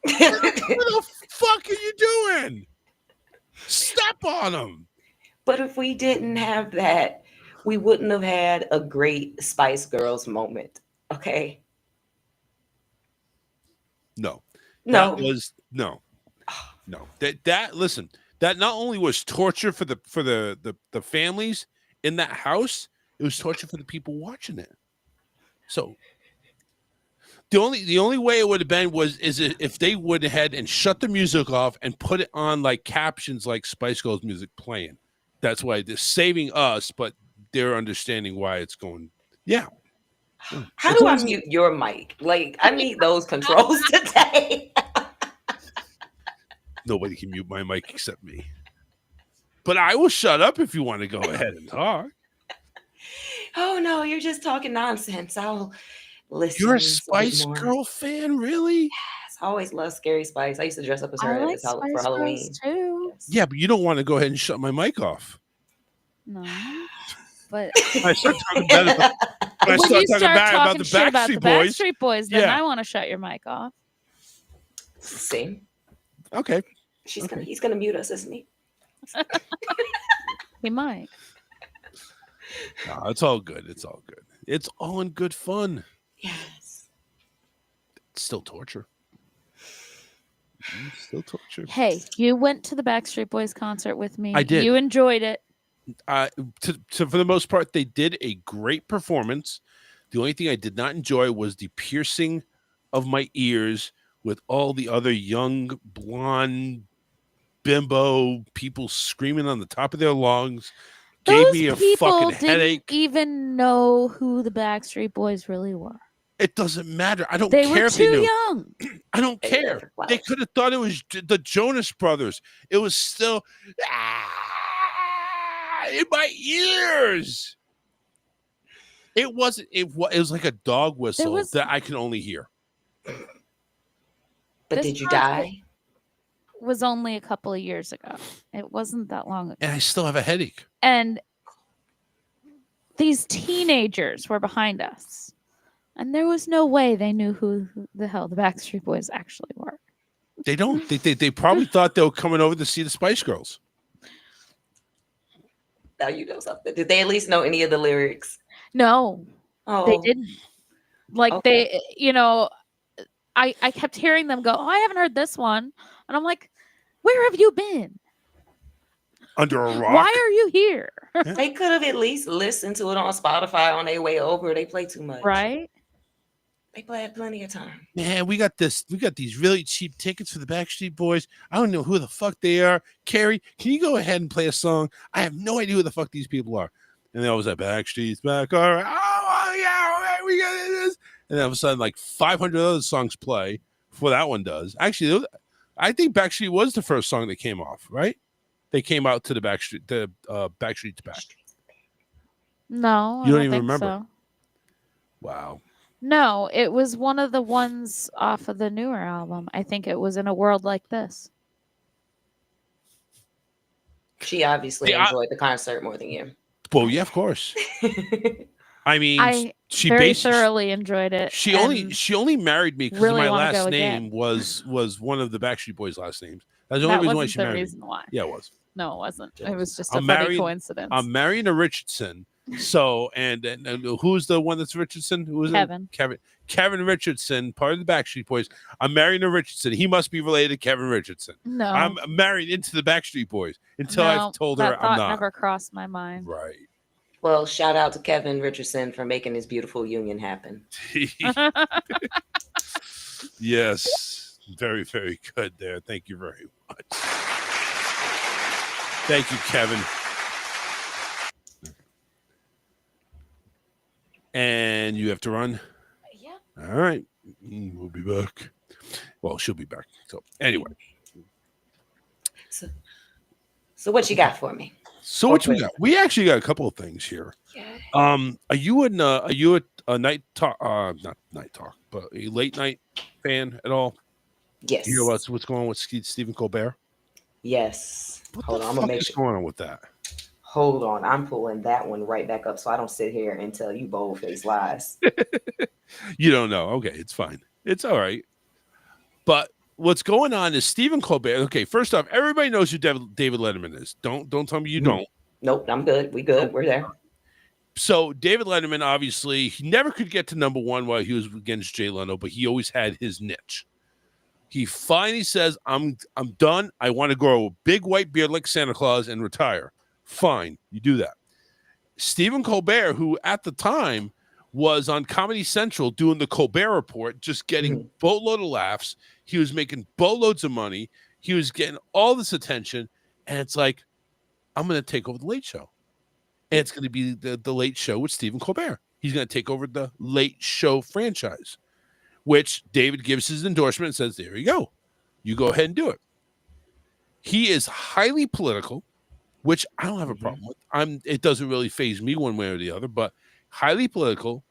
What the fuck are you doing? Step on them. But if we didn't have that, we wouldn't have had a great Spice Girls moment. Okay. No. No. That was no. Listen, that not only was torture for the families in that house, it was torture for the people watching it. So the only way it would have been is if they would have had and shut the music off and put it on like captions like Spice Girls music playing. That's why they're saving us, but they're understanding why it's going. Yeah. How do I mute your mic? Like, I need those controls today. Nobody can mute my mic except me. But I will shut up if you want to go ahead and talk. Oh no, you're just talking nonsense. I'll listen. You're a Spice Girl fan, really? Yes, I always loved Scary Spice. I used to dress up as her for Halloween too. Yes. Yeah, but you don't want to go ahead and shut my mic off. No, but I start talking bad about, when you start about the shit about the Boys. Backstreet Boys, then I want to shut your mic off. See? Okay. He's gonna mute us, isn't he? He might. No, it's all good. It's all good. It's all in good fun. Yes. It's still torture. It's still torture. Hey, you went to the Backstreet Boys concert with me. I did. You enjoyed it. For the most part, they did a great performance. The only thing I did not enjoy was the piercing of my ears with all the other young blonde bimbo people screaming on the top of their lungs. Gave me a fucking headache. Didn't even know who the Backstreet Boys really were. It doesn't matter. I don't They care were if they too knew. young. I don't care. They could have thought it was the Jonas Brothers. It was still in my ears. It wasn't. It was like a dog whistle that I can only hear. But did you die? Was only a couple of years ago. It wasn't that long ago. And I still have a headache. And these teenagers were behind us. And there was no way they knew who the hell the Backstreet Boys actually were. They don't. They probably thought they were coming over to see the Spice Girls. Now you know something. Did they at least know any of the lyrics? No. Oh. They didn't. Like they, I kept hearing them go, "Oh, I haven't heard this one." And I'm like, "Where have you been? Under a rock? Why are you here?" They could have at least listened to it on Spotify on their way over. They play too much. Right? They play plenty of time. Man, we got these really cheap tickets for the Backstreet Boys. I don't know who the fuck they are. Carrie, can you go ahead and play a song? I have no idea who the fuck these people are. And they always like, Backstreet's back. All right. Oh, yeah, all right, we got this. and then all of a sudden, like 500 other songs play before that one does. Actually, I think Backstreet was the first song that came off, right? They came out to the Backstreet's Back. No, I You don't don't even think remember? so. Wow. No, it was one of the ones off of the newer album. I think it was In a World Like This. She obviously Yeah, enjoyed the concert more than you. well, yeah, of course. I mean, I she very basically thoroughly enjoyed it. she only married me because really my wanna last go name again. was one of the Backstreet Boys' last names. That's the That only reason why wasn't she the married me. reason why. Yeah, it was. No, it wasn't. It was just a I'm funny married. coincidence. I'm marrying a Richardson. So and who's the one that's Richardson? Who is Kevin. it? Kevin Richardson, part of the Backstreet Boys. I'm marrying a Richardson. He must be related to Kevin Richardson. No. I'm married into the Backstreet Boys until No, I've told her that I'm thought not. never crossed my mind. Right. Well, shout out to Kevin Richardson for making this beautiful union happen. Yes. Very, very good there. Thank you very much. Thank you, Kevin. And you have to run? Yeah. All right. We'll be back. Well, she'll be back. So anyway. So what you got for me? So what we got? We actually got a couple of things here. Are you a night talk not night talk, but a late night fan at all? Yes. You hear what's going on with Stephen Colbert? Yes. Hold on, I'm gonna make sure. What's going on with that? Hold on, I'm pulling that one right back up so I don't sit here and tell you bold-faced lies. You don't know. Okay, it's fine. It's all right. But what's going on is Stephen Colbert. Okay, first off, everybody knows who David Letterman is. Don't tell me you don't. Nope, I'm good. We good. We're there. So David Letterman, obviously, he never could get to number one while he was against Jay Leno, but he always had his niche. He finally says, I'm done. I want to grow a big white beard like Santa Claus and retire. Fine, you do that. Stephen Colbert, who at the time was on Comedy Central doing the Colbert Report, just getting boatload of laughs. He was making boatloads of money. He was getting all this attention. And it's like, I'm going to take over the Late Show. And it's going to be the Late Show with Stephen Colbert. He's going to take over the Late Show franchise, which David gives his endorsement and says, there you go. You go ahead and do it. He is highly political, which I don't have a problem with. It doesn't really faze me one way or the other, but highly political,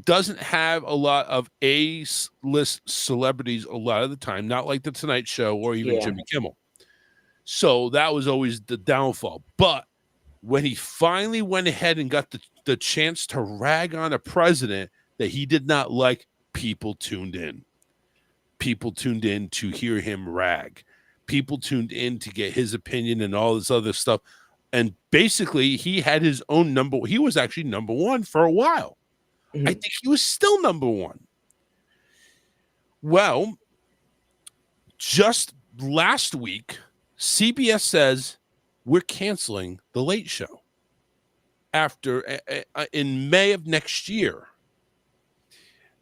doesn't have a lot of A-list celebrities a lot of the time, not like The Tonight Show or even Jimmy Kimmel. So that was always the downfall. But when he finally went ahead and got the chance to rag on a president that he did not like, people tuned in. People tuned in to hear him rag. People tuned in to get his opinion and all this other stuff. And basically, he had his own number. He was actually number one for a while. I think he was still number one. Well, just last week, CBS says we're canceling The Late Show after in May of next year.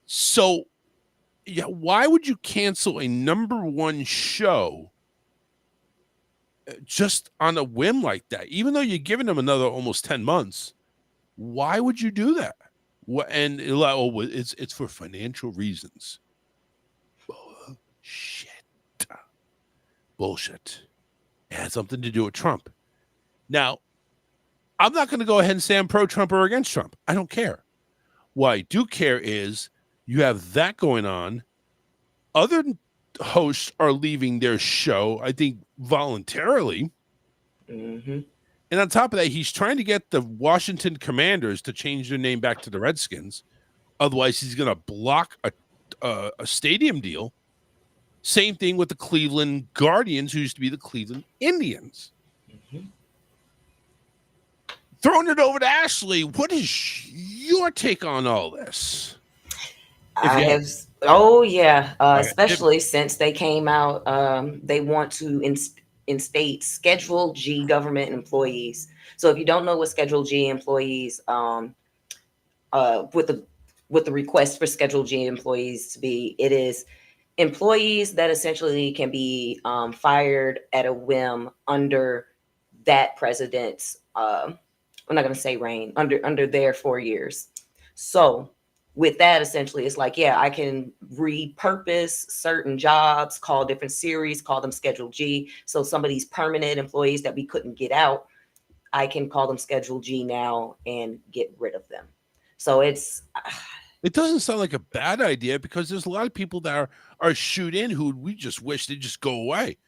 So, yeah, why would you cancel a number one show just on a whim like that? Even though you're giving them another almost 10 months, why would you do that? And it's for financial reasons. Bullshit. It had something to do with Trump. Now, I'm not going to go ahead and say I'm pro-Trump or against Trump. I don't care. What I do care is you have that going on. Other hosts are leaving their show, I think, voluntarily. And on top of that, he's trying to get the Washington Commanders to change their name back to the Redskins. Otherwise, he's going to block a stadium deal. Same thing with the Cleveland Guardians, who used to be the Cleveland Indians. Throwing it over to Ashley, what is your take on all this? Especially since they came out, they want to instate Schedule G government employees. So if you don't know what Schedule G employees, with the request for Schedule G employees to be, it is employees that essentially can be fired at a whim under that president's, I'm not going to say reign, under their 4 years. So with that, essentially, it's like, yeah, I can repurpose certain jobs, call different series, call them Schedule G. So some of these permanent employees that we couldn't get out, I can call them Schedule G now and get rid of them. So it's It doesn't sound like a bad idea because there's a lot of people that are shoot in who we just wish they'd just go away.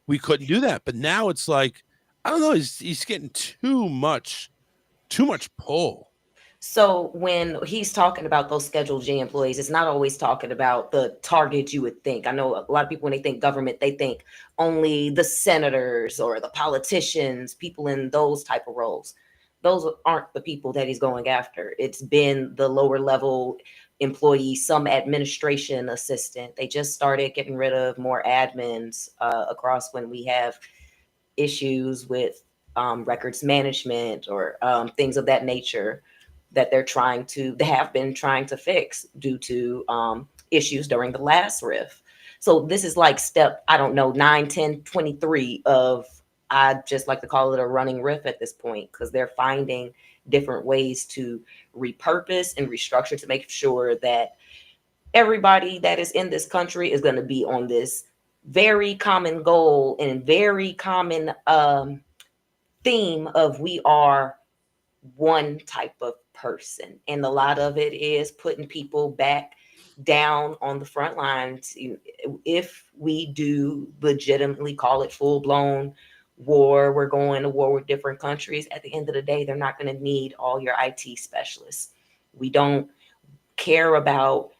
We couldn't do that, but now it's like, I don't know, he's getting too much pull. so when he's talking about those Schedule G employees, it's not always talking about the target you would think. I know a lot of people, when they think government, they think only the senators or the politicians, people in those type of roles. Those aren't the people that he's going after. It's been the lower level employees, some administration assistant. They just started getting rid of more admins across when we have issues with records management or things of that nature that they have been trying to fix due to issues during the last riff. So this is like step, I don't know, 9, 10, 23 of, I just like to call it a running riff at this point, because they're finding different ways to repurpose and restructure to make sure that everybody that is in this country is going to be on this very common goal and very common theme of we are one type of person. And a lot of it is putting people back down on the front lines. If we do legitimately call it full-blown war, we're going to war with different countries, at the end of the day, they're not going to need all your IT specialists. We don't care about,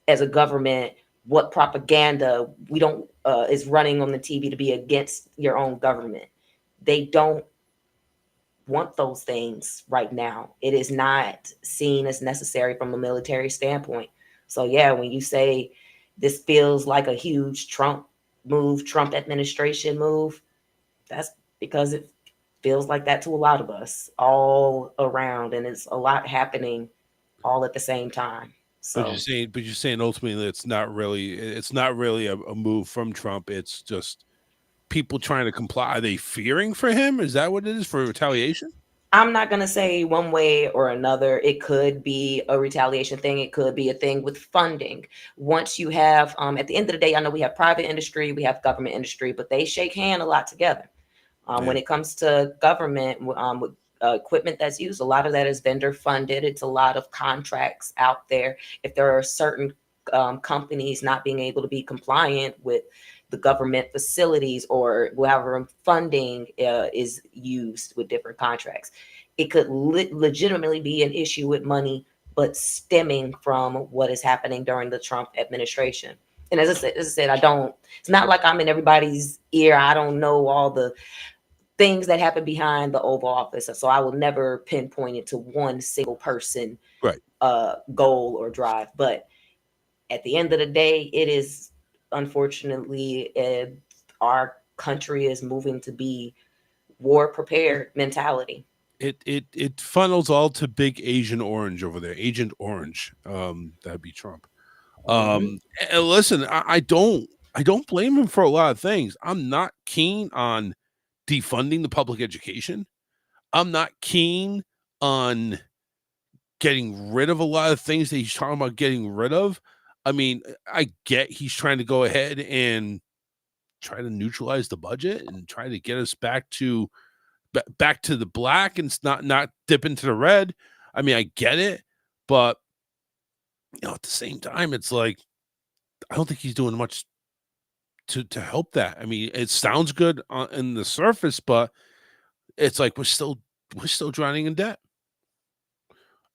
as a government, what propaganda we don't is running on the TV to be against your own government. They don't want those things right now. It is not seen as necessary from a military standpoint. So yeah, when you say this feels like a huge Trump administration move, that's because it feels like that to a lot of us all around, and it's a lot happening all at the same time. So But you're saying ultimately it's not really a move from Trump. It's just people trying to comply. Are they fearing for him? Is that what it is, for retaliation? I'm not going to say one way or another. It could be a retaliation thing. It could be a thing with funding. Once you have, at the end of the day, I know we have private industry, we have government industry, but they shake hand a lot together. When it comes to government, with equipment that's used, a lot of that is vendor funded. It's a lot of contracts out there. If there are certain companies not being able to be compliant with the government facilities or whatever funding is used with different contracts, it could legitimately be an issue with money, but stemming from what is happening during the Trump administration. And as I said, it's not like I'm in everybody's ear. I don't know all the things that happen behind the Oval Office. So I will never pinpoint it to one single person, Right. Goal or drive. But at the end of the day, it is, unfortunately, our country is moving to be war prepared mentality. It funnels all to big Asian Orange over there, Agent Orange. That'd be Trump. And listen, I don't blame him for a lot of things. I'm not keen on defunding the public education. I'm not keen on getting rid of a lot of things that he's talking about getting rid of. I mean, I get he's trying to go ahead and try to neutralize the budget and try to get us back to the black and not dip into the red. I mean, I get it, but at the same time, it's like I don't think he's doing much to help that. I mean, it sounds good in the surface, but it's like we're still drowning in debt.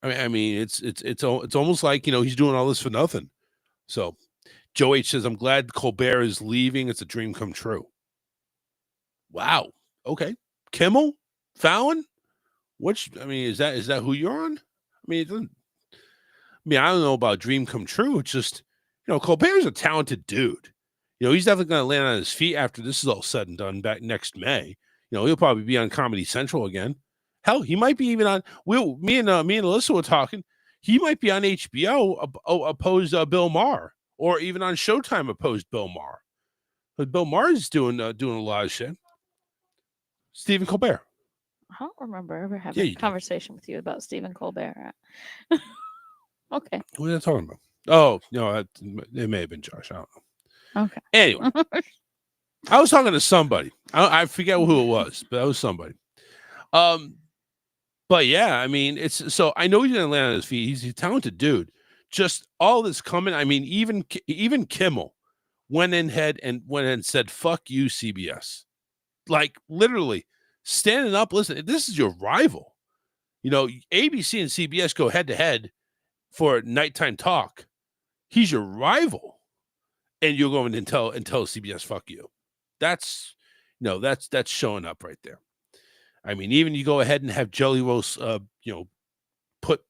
I mean, it's almost like he's doing all this for nothing. So, Joe H says, "I'm glad Colbert is leaving. It's a dream come true." Wow. Okay. Kimmel, Fallon. Is that who you're on? I don't know about dream come true. It's just Colbert's a talented dude. He's definitely going to land on his feet after this is all said and done back next May. He'll probably be on Comedy Central again. Hell, he might be even on. Me and Alyssa were talking. He might be on HBO opposed Bill Maher, or even on Showtime opposed Bill Maher. But Bill Maher is doing a lot of shit. Stephen Colbert. I don't remember ever having a conversation with you about Stephen Colbert. Yeah, you do. I don't remember ever having a conversation with you about Stephen Colbert. Yeah, you do. I don't remember ever having a conversation with you about Stephen Colbert. I don't remember ever having a conversation with you about Stephen Colbert. Okay. What are they talking about? Oh, no, it may have been Josh. I don't know. Okay. Anyway, I was talking to somebody. I forget who it was, but that was somebody. But yeah, I mean, it's so I know he's gonna land on his feet. He's a talented dude. Just all this coming. I mean, even Kimmel went in and said, "Fuck you, CBS." Like literally standing up. Listen, this is your rival. You know, ABC and CBS go head to head for nighttime talk. He's your rival, and you're going and tell CBS, "Fuck you." That's that's showing up right there. I mean, even you go ahead and have Jelly Roll, put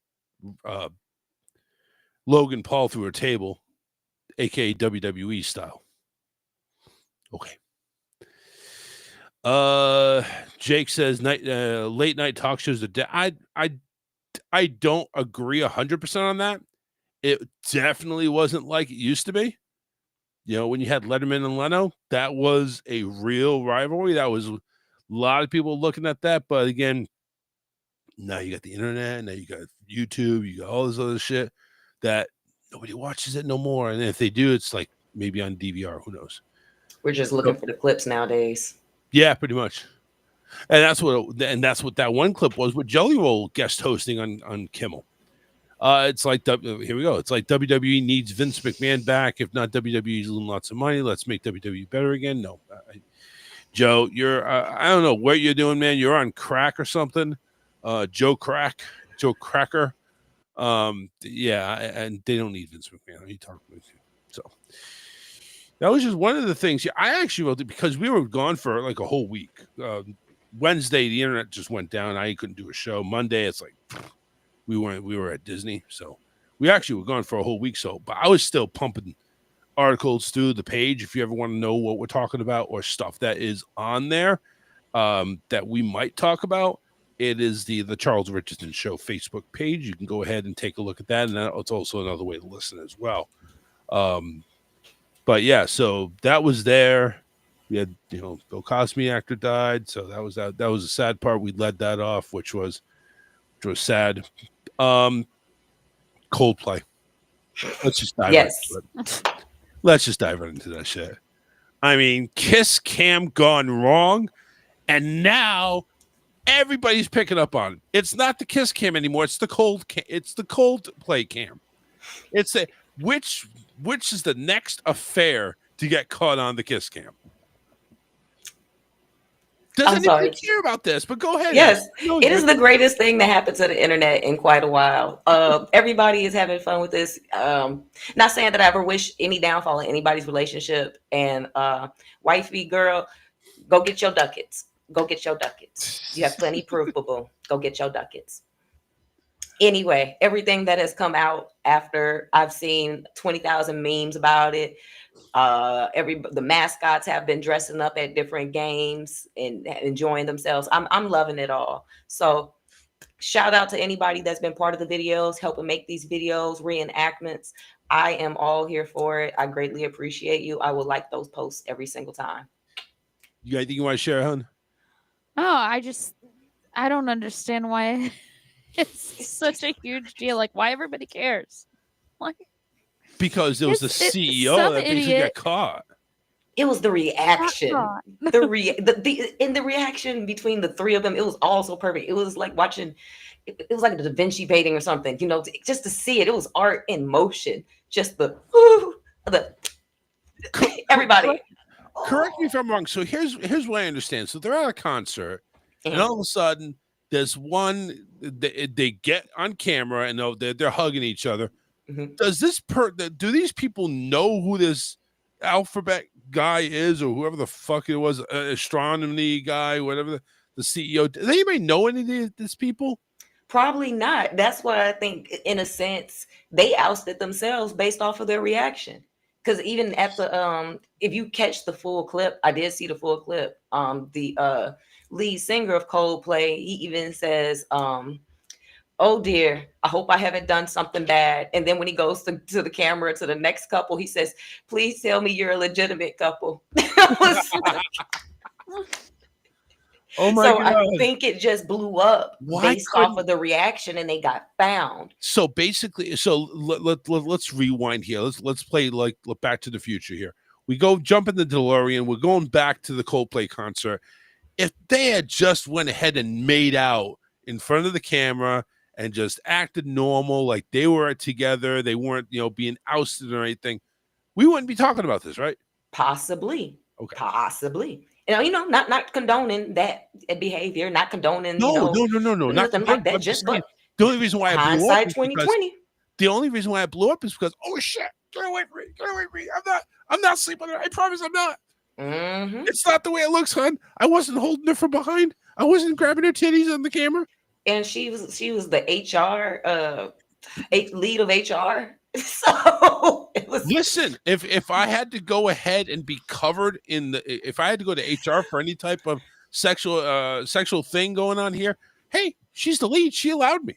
Logan Paul through a table, aka WWE style. Okay. Jake says late night talk shows. I don't agree 100% on that. It definitely wasn't like it used to be. You know, when you had Letterman and Leno, that was a real rivalry. That was a lot of people looking at that. But again, now you got the internet, now you got YouTube, you got all this other shit that nobody watches it no more. And if they do, it's like maybe on DVR. Who knows? We're just looking for the clips nowadays. Yeah, pretty much. And that's what that one clip was with Jelly Roll guest hosting on Kimmel. It's like here we go. It's like WWE needs Vince McMahon back. If not, WWE's losing lots of money. Let's make WWE better again. No, Joe, you're I don't know what you're doing, man. You're on crack or something. Joe Cracker. Yeah, and they don't need Vince McMahon. You talking about so. That was just one of the things. I actually wrote it because we were gone for like a whole week. Wednesday, the internet just went down. I couldn't do a show. Monday, it's like we were at Disney, so we actually were gone for a whole week. So, but I was still pumping articles through the page. If you ever want to know what we're talking about or stuff that is on there that we might talk about, it is the Charles Richardson Show Facebook page. You can go ahead and take a look at that, and it's also another way to listen as well. But yeah, so that was there. We had, Bill Cosby actor died, so that was a sad part. We led that off, which was sad. Coldplay. Let's just dive right into it. Let's just dive right into that shit. I mean, Kiss Cam gone wrong, and now everybody's picking up on it. It's not the Kiss Cam anymore. It's the Coldplay Cam. It's which is the next affair to get caught on the Kiss Cam? Doesn't anybody care about this? But go ahead. Yes, it is the greatest thing that happened to the internet in quite a while. Everybody is having fun with this. Not saying that I ever wish any downfall in anybody's relationship. And wifey girl, go get your ducats. Go get your ducats. You have plenty proof, boo-boo. Go get your ducats. Anyway, everything that has come out after, I've seen 20,000 memes about it. The mascots have been dressing up at different games and enjoying themselves. I'm loving it all. So shout out to anybody that's been part of the videos, helping make these videos, reenactments. I am all here for it. I greatly appreciate you. I will like those posts every single time. You got anything you want to share, hon? Oh, I don't understand why it's such a huge deal. Like, why everybody cares? Like, because there was the CEO that basically got caught. It was the reaction. The reaction between the three of them, it was all so perfect. It was like watching, it was like the Da Vinci painting or something, just to see it. It was art in motion. Just the everybody. Correct me if I'm wrong. So here's what I understand. So they're at a concert, and all of a sudden there's one. They get on camera and they're hugging each other. Mm-hmm. Do these people know who this alphabet guy is, or whoever the fuck it was, astronomy guy, whatever the CEO? Does anybody know any of these people? Probably not. That's why I think, in a sense, they ousted themselves based off of their reaction. Because even at the if you catch the full clip, I did see the full clip. The lead singer of Coldplay, he even says, "Oh dear, I hope I haven't done something bad." And then when he goes to the camera to the next couple, he says, "Please tell me you're a legitimate couple." Oh my So God. I think it just blew up Why based off couldn't- of the reaction, and they got found. So basically, let's rewind here. Let's play like Back to the Future here. We go jump in the DeLorean. We're going back to the Coldplay concert. If they had just went ahead and made out in front of the camera and just acted normal, like they were together, they weren't, being ousted or anything, we wouldn't be talking about this, right? Possibly. Okay. Possibly. Not condoning that behavior, not condoning, No. Not nothing like that. Just but the only reason why I blew up hindsight is because 2020. the only reason why I blew up is because, oh shit, get away from me, get away from me. I'm not sleeping there. I promise I'm not. Mm-hmm. It's not the way it looks, hon. I wasn't holding her from behind. I wasn't grabbing her titties on the camera. And she was the HR lead of HR. So it was. Listen, if I had to go ahead and be covered if I had to go to HR for any type of sexual thing going on here, hey, she's the lead. She allowed me.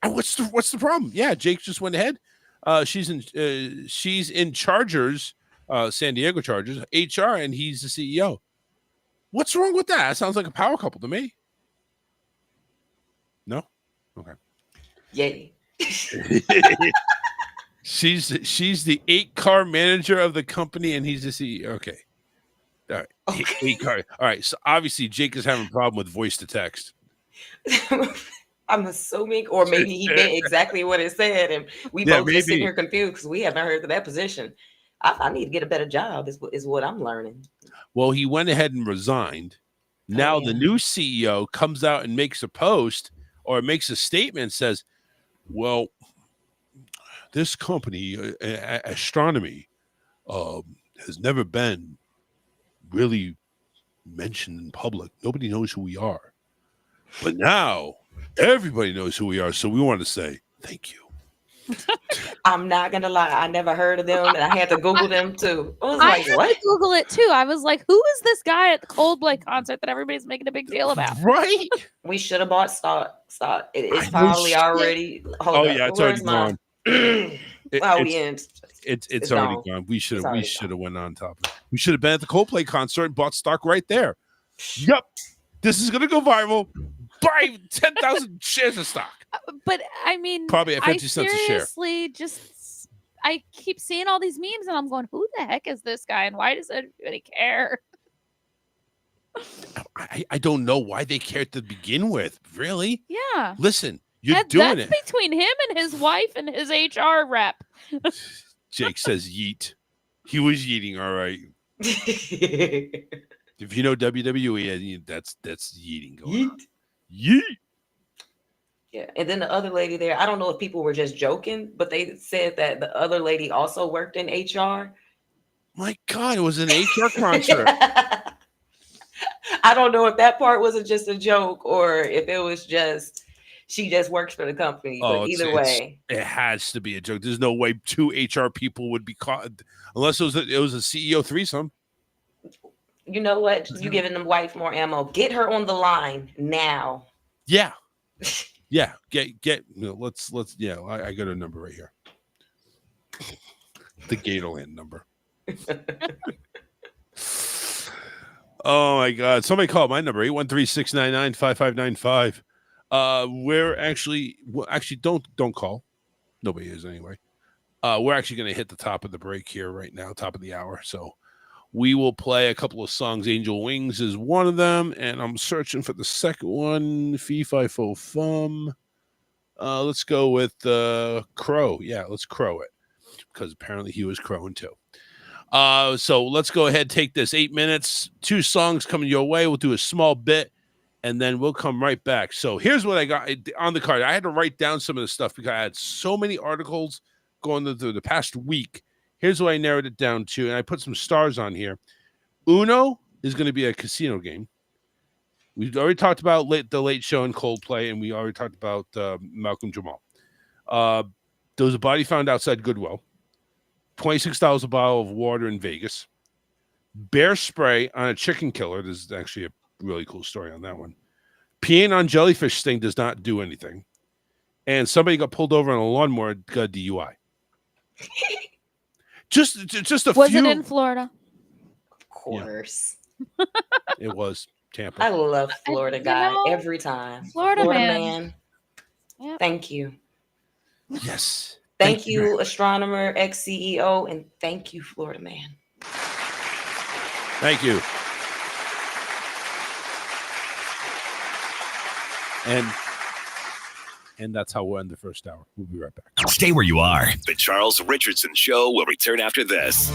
And what's the problem? Yeah, Jake just went ahead. She's in Chargers, San Diego Chargers HR, and he's the CEO. What's wrong with that? That sounds like a power couple to me. No? Okay. Yay. She's the 8-car manager of the company, and he's the CEO. Okay. All right. Okay. 8-car. All right. So obviously Jake is having a problem with voice to text. I'm assuming, or maybe he meant exactly what it said, and we both just sitting here confused because we haven't heard of that position. I need to get a better job, is what I'm learning. Well, he went ahead and resigned. Now the new CEO comes out and makes a post or makes a statement, says, well, this company, astronomy, has never been really mentioned in public. Nobody knows who we are. But now everybody knows who we are. So we want to say thank you. I'm not gonna lie, I never heard of them, and I had to Google them too. I was I like, had what? to Google it too. I was like, who is this guy at the Coldplay concert that everybody's making a big deal about? Right? We should have bought stock. It's I know probably shit. already. Hold Oh up. yeah, it's Where's already gone. It's already gone. gone. We should already have went on top of it. We should have been at the Coldplay concert and bought stock right there. Yep. This is gonna go viral. Buy 10,000 shares of stock. But I mean, Probably at 50 cents a share. Seriously, I keep seeing all these memes, and I'm going, "Who the heck is this guy? And why does anybody care?" I don't know why they cared to begin with. Really? Yeah. Listen, you're doing it. That's between him and his wife and his HR rep. Jake says yeet. He was yeeting, all right. If you know WWE, that's yeeting going on. Yeet. Yeah, and then the other lady there, I don't know if people were just joking, but they said that the other lady also worked in HR. My God, it was an HR concert. I don't know if that part wasn't just a joke or if it was just she just works for the company. But either way, it has to be a joke. There's no way 2 HR people would be caught unless it was a CEO threesome. You know what? You giving the wife more ammo. Get her on the line now. Yeah. Yeah. Let's I got a number right here. The Gatorland number. Oh my God. Somebody call my number, 813-699-5595. We're actually don't call. Nobody is anyway. We're actually gonna hit the top of the break here right now, top of the hour. So we will play a couple of songs. Angel Wings is one of them, and I'm searching for the second one. Fee Fi Fo Fum. Let's go with Crow. Yeah, let's crow it because apparently he was crowing too. So let's go ahead, take this 8 minutes, 2 songs coming your way. We'll do a small bit, and then we'll come right back. So here's what I got on the card. I had to write down some of the stuff because I had so many articles going through the past week. Here's what I narrowed it down to, and I put some stars on here. Uno is going to be a casino game. We've already talked about the Late Show and Coldplay, and we already talked about Malcolm Jamal. There was a body found outside Goodwill. $26 a bottle of water in Vegas. Bear spray on a chicken killer. This is actually a really cool story on that one. Peeing on jellyfish sting does not do anything. And somebody got pulled over on a lawnmower, got DUI. Just a Was few. it in Florida? Of course. It was. Tampa. I love Florida you guy know, every time. Florida man. Yep. Thank you. Yes. Thank you, astronomer, ex-CEO, and thank you, Florida man. Thank you. And that's how we'll end the first hour. We'll be right back. Stay where you are. The Charles Richardson Show will return after this.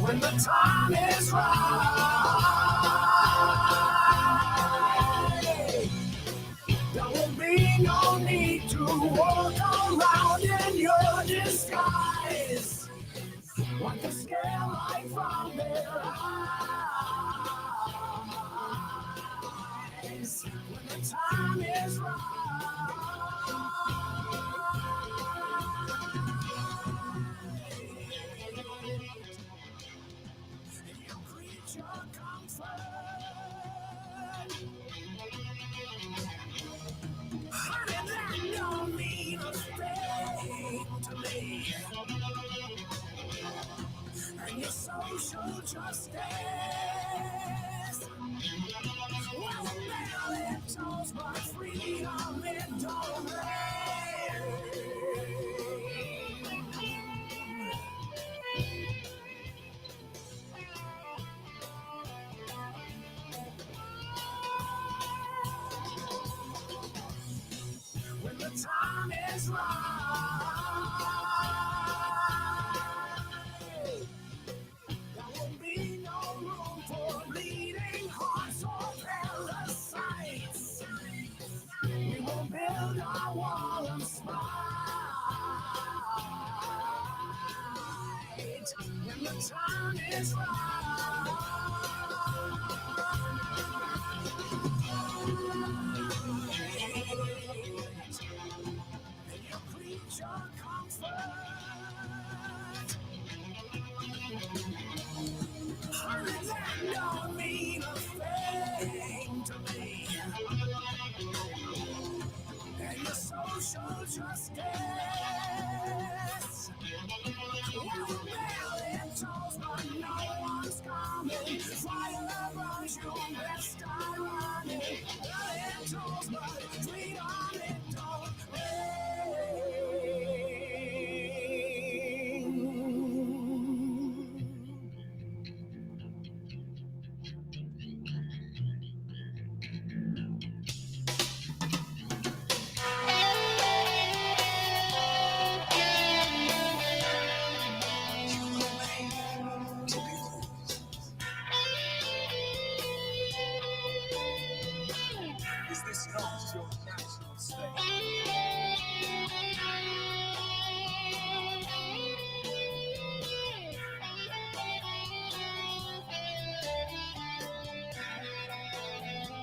when the time is right. There will be no need to walk around in your disguise. Wipe the scare light from their eyes when the time is right. You creature comfort. Honey, that don't mean a thing to me. And your social justice. Well, now it tells my freedom it don't reign. When the time is right, there will be no room for bleeding hearts or parasites. We will build our wall and spite when the time is right. And your creature comfort. Honey, that don't mean a thing to me. And your social justice. Well, it tells but no one's coming. Fire burns you best ironic. It tells but freedom it don't Is this not your natural state?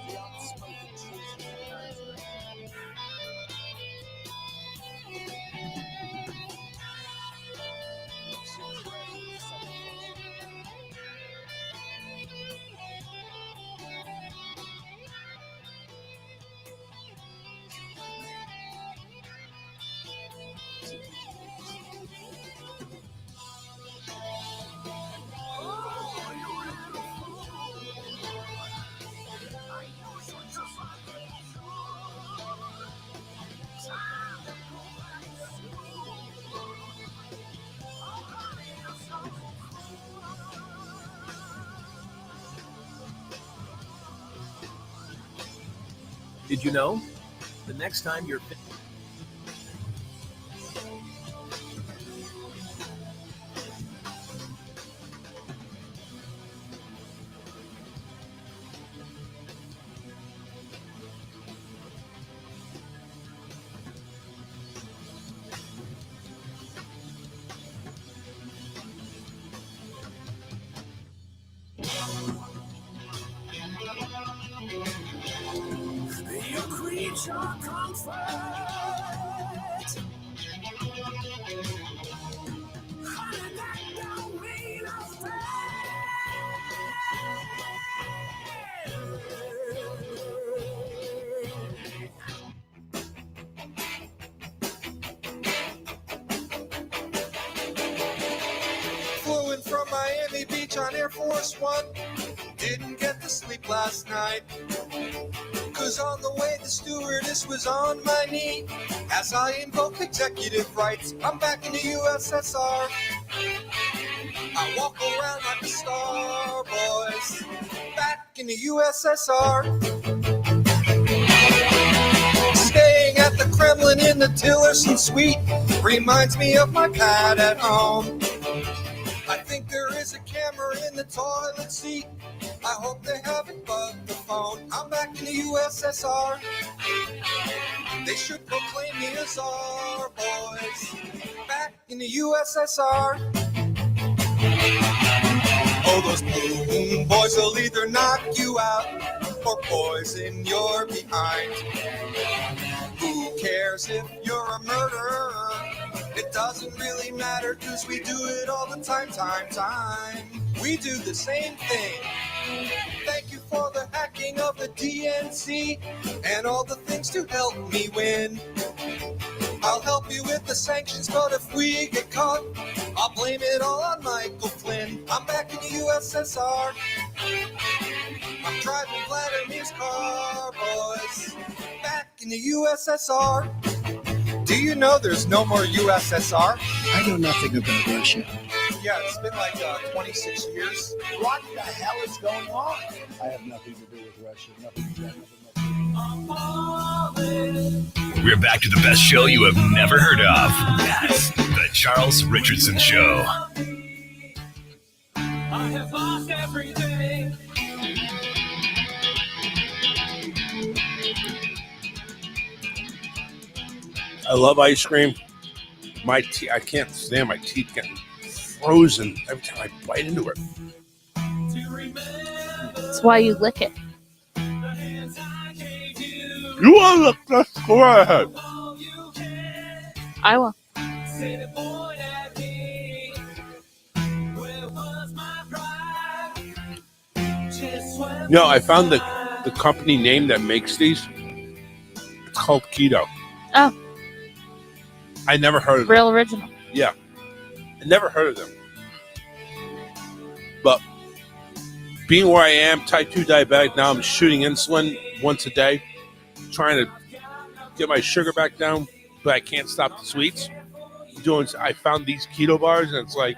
The unspoken truth of your nature. Did you know? The next time you're Your creature comfort. Honey, that don't mean a Flew in from Miami Beach on Air Force One. Didn't get to sleep last night. Cause on the way the stewardess was on my knee. As I invoke executive rights, I'm back in the USSR. I walk around like a star, boys. Back in the USSR. Staying at the Kremlin in the Tillerson suite reminds me of my pad at home. I think there is a camera in the toilet seat. I hope they haven't bugged the phone. I'm back in the USSR. They should proclaim me a czar, boys. Back in the USSR. Oh, those boom boys will either knock you out or poison your behind. Who cares if you're a murderer? It doesn't really matter, cause we do it all the time. We do the same thing. Thank you for the hacking of the DNC and all the things to help me win. I'll help you with the sanctions, but if we get caught, I'll blame it all on Michael Flynn. I'm back in the USSR. I'm driving Vladimir's car, boys. Back in the USSR. Do you know there's no more USSR? I know nothing about Russia. Yeah, it's been like 26 years. What the hell is going on? I have nothing to do with Russia. Nothing. We're back to the best show you have never heard of. That's the Charles Richardson Show. I have lost everything. I love ice cream. I can't stand my teeth getting frozen every time I bite into it. That's why you lick it. You want to look this? Go ahead. I will. No, I found the company name that makes these. It's called Keto. Oh, I never heard of them. real original. Yeah. I never heard of them. But being where I am, type 2 diabetic, now I'm shooting insulin once a day, trying to get my sugar back down, but I can't stop the sweets. I found these keto bars, and it's like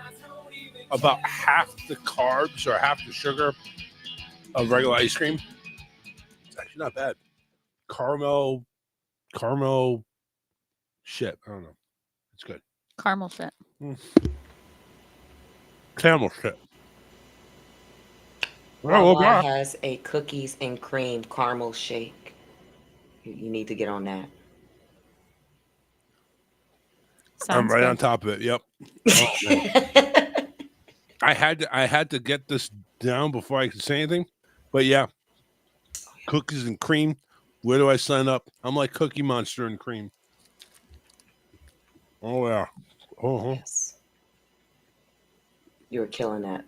about half the carbs or half the sugar of regular ice cream. It's actually not bad. Caramel shit. I don't know. It's good. Caramel shit. Camel shit. Wawa has a cookies and cream caramel shake. You need to get on that. I'm right good. on top of it. Yep. Oh, I had to get this down before I could say anything. But yeah, cookies and cream. Where do I sign up? I'm like Cookie Monster and cream. Oh yeah. Yes. You're killing that.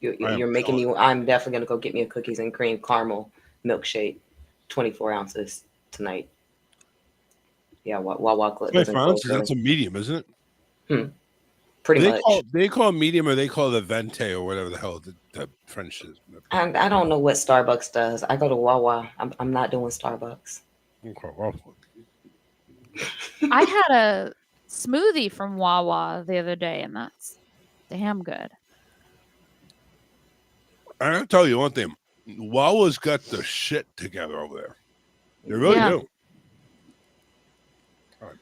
You're making me. I'm definitely gonna go get me a cookies and cream caramel milkshake, 24 ounces tonight. Yeah, Wawa. 24 ounces. That's a medium, isn't it? Pretty much. They call it medium, or they call it a venti, or whatever the hell the French is. I don't know what Starbucks does. I go to Wawa. I'm not doing Starbucks. Okay, well. I had a smoothie from Wawa the other day, and that's damn good. I gotta tell you one thing. Wawa's got the shit together over there. They really do. All right.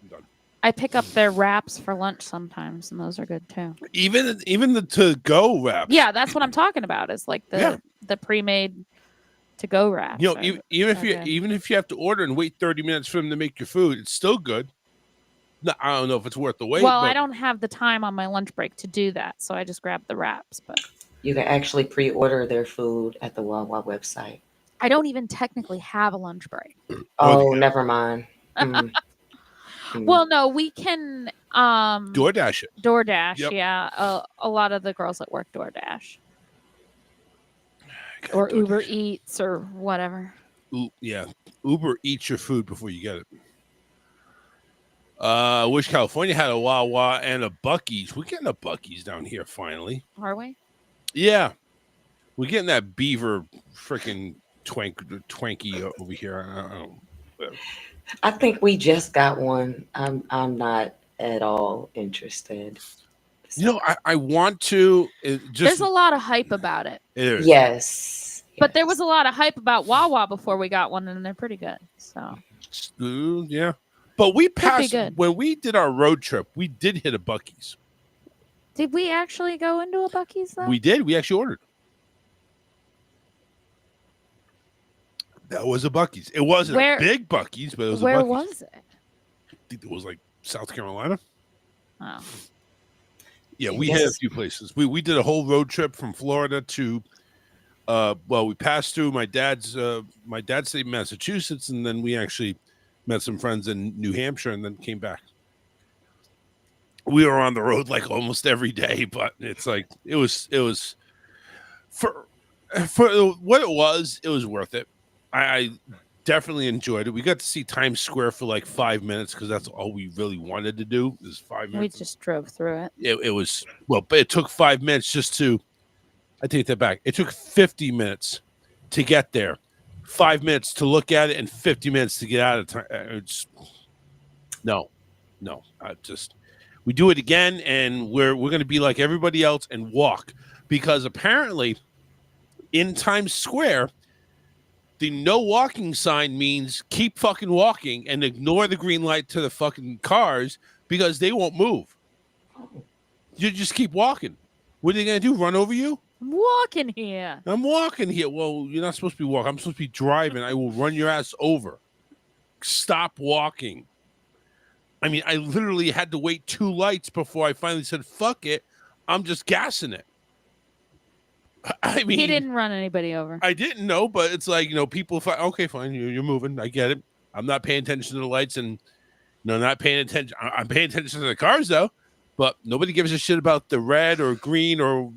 I'm done. I pick up their wraps for lunch sometimes, and those are good too. Even the to-go wraps. Yeah, that's what I'm talking about. Is like the pre-made to-go wraps. You know, even if you have to order and wait 30 minutes for them to make your food, it's still good. No, I don't know if it's worth the wait. Well, I don't have the time on my lunch break to do that, so I just grab the wraps. But you can actually pre-order their food at the Wawa website. I don't even technically have a lunch break. Oh, never mind. Well, no, we can DoorDash it. DoorDash, Yep. yeah. A lot of the girls at work DoorDash. Or Uber Eats or whatever. Yeah. Uber eats your food before you get it. Wish California had a Wawa and a Buc-ee's. We're getting a Buc-ee's down here finally. Are we? Yeah. We're getting that beaver freaking Twanky over here. I don't know. I think we just got one. I'm not at all interested. You know, I want to. There's a lot of hype about it. It is. Yes. But there was a lot of hype about Wawa before we got one, and they're pretty good. So. Yeah. But we passed good. when we did our road trip. We did hit a Buc-ee's. Did we actually go into a Buc-ee's though? We did. We actually ordered. That was a Buc-ee's. It wasn't a big Buc-ee's, but it was a Buc-ee's. Where was it? I think it was like South Carolina. Oh. Yeah, we hit a few places. We did a whole road trip from Florida to we passed through my dad's state, Massachusetts, and then we actually met some friends in New Hampshire and then came back. We were on the road like almost every day, but it's like it was for what it was worth it. I definitely enjoyed it. We got to see Times Square for like 5 minutes because that's all we really wanted to do is 5 minutes. We just drove through it. It was but it took 5 minutes just to. I take that back. It took 50 minutes to get there, 5 minutes to look at it, and 50 minutes to get out of time. No. We do it again, and we're going to be like everybody else and walk because apparently in Times Square, the no walking sign means keep fucking walking and ignore the green light to the fucking cars because they won't move. You just keep walking. What are they going to do? Run over you? I'm walking here. I'm walking here. Well, you're not supposed to be walking. I'm supposed to be driving. I will run your ass over. Stop walking. I mean, I literally had to wait 2 lights before I finally said, fuck it. I'm just gassing it. I mean, he didn't run anybody over. I didn't know, but it's like, people, okay, fine. You're moving. I get it. I'm not paying attention to the lights and not paying attention. I'm paying attention to the cars though. But nobody gives a shit about the red or green or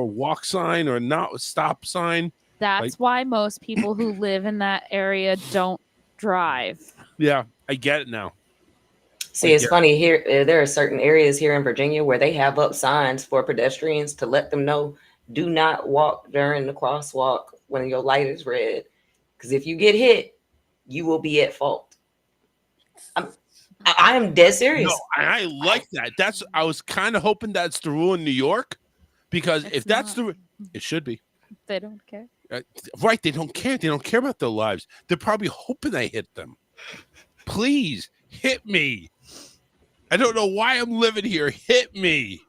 walk sign or not stop sign. That's why most people who live in that area don't drive. Yeah, I get it now. See, it's funny here. There are certain areas here in Virginia where they have up signs for pedestrians to let them know, do not walk during the crosswalk when your light is red. Because if you get hit, you will be at fault. I am dead serious. No, I like that. I was kind of hoping that's the rule in New York, because if that's it should be. They don't care. Right, they don't care. They don't care about their lives. They're probably hoping I hit them. Please hit me. I don't know why I'm living here. Hit me.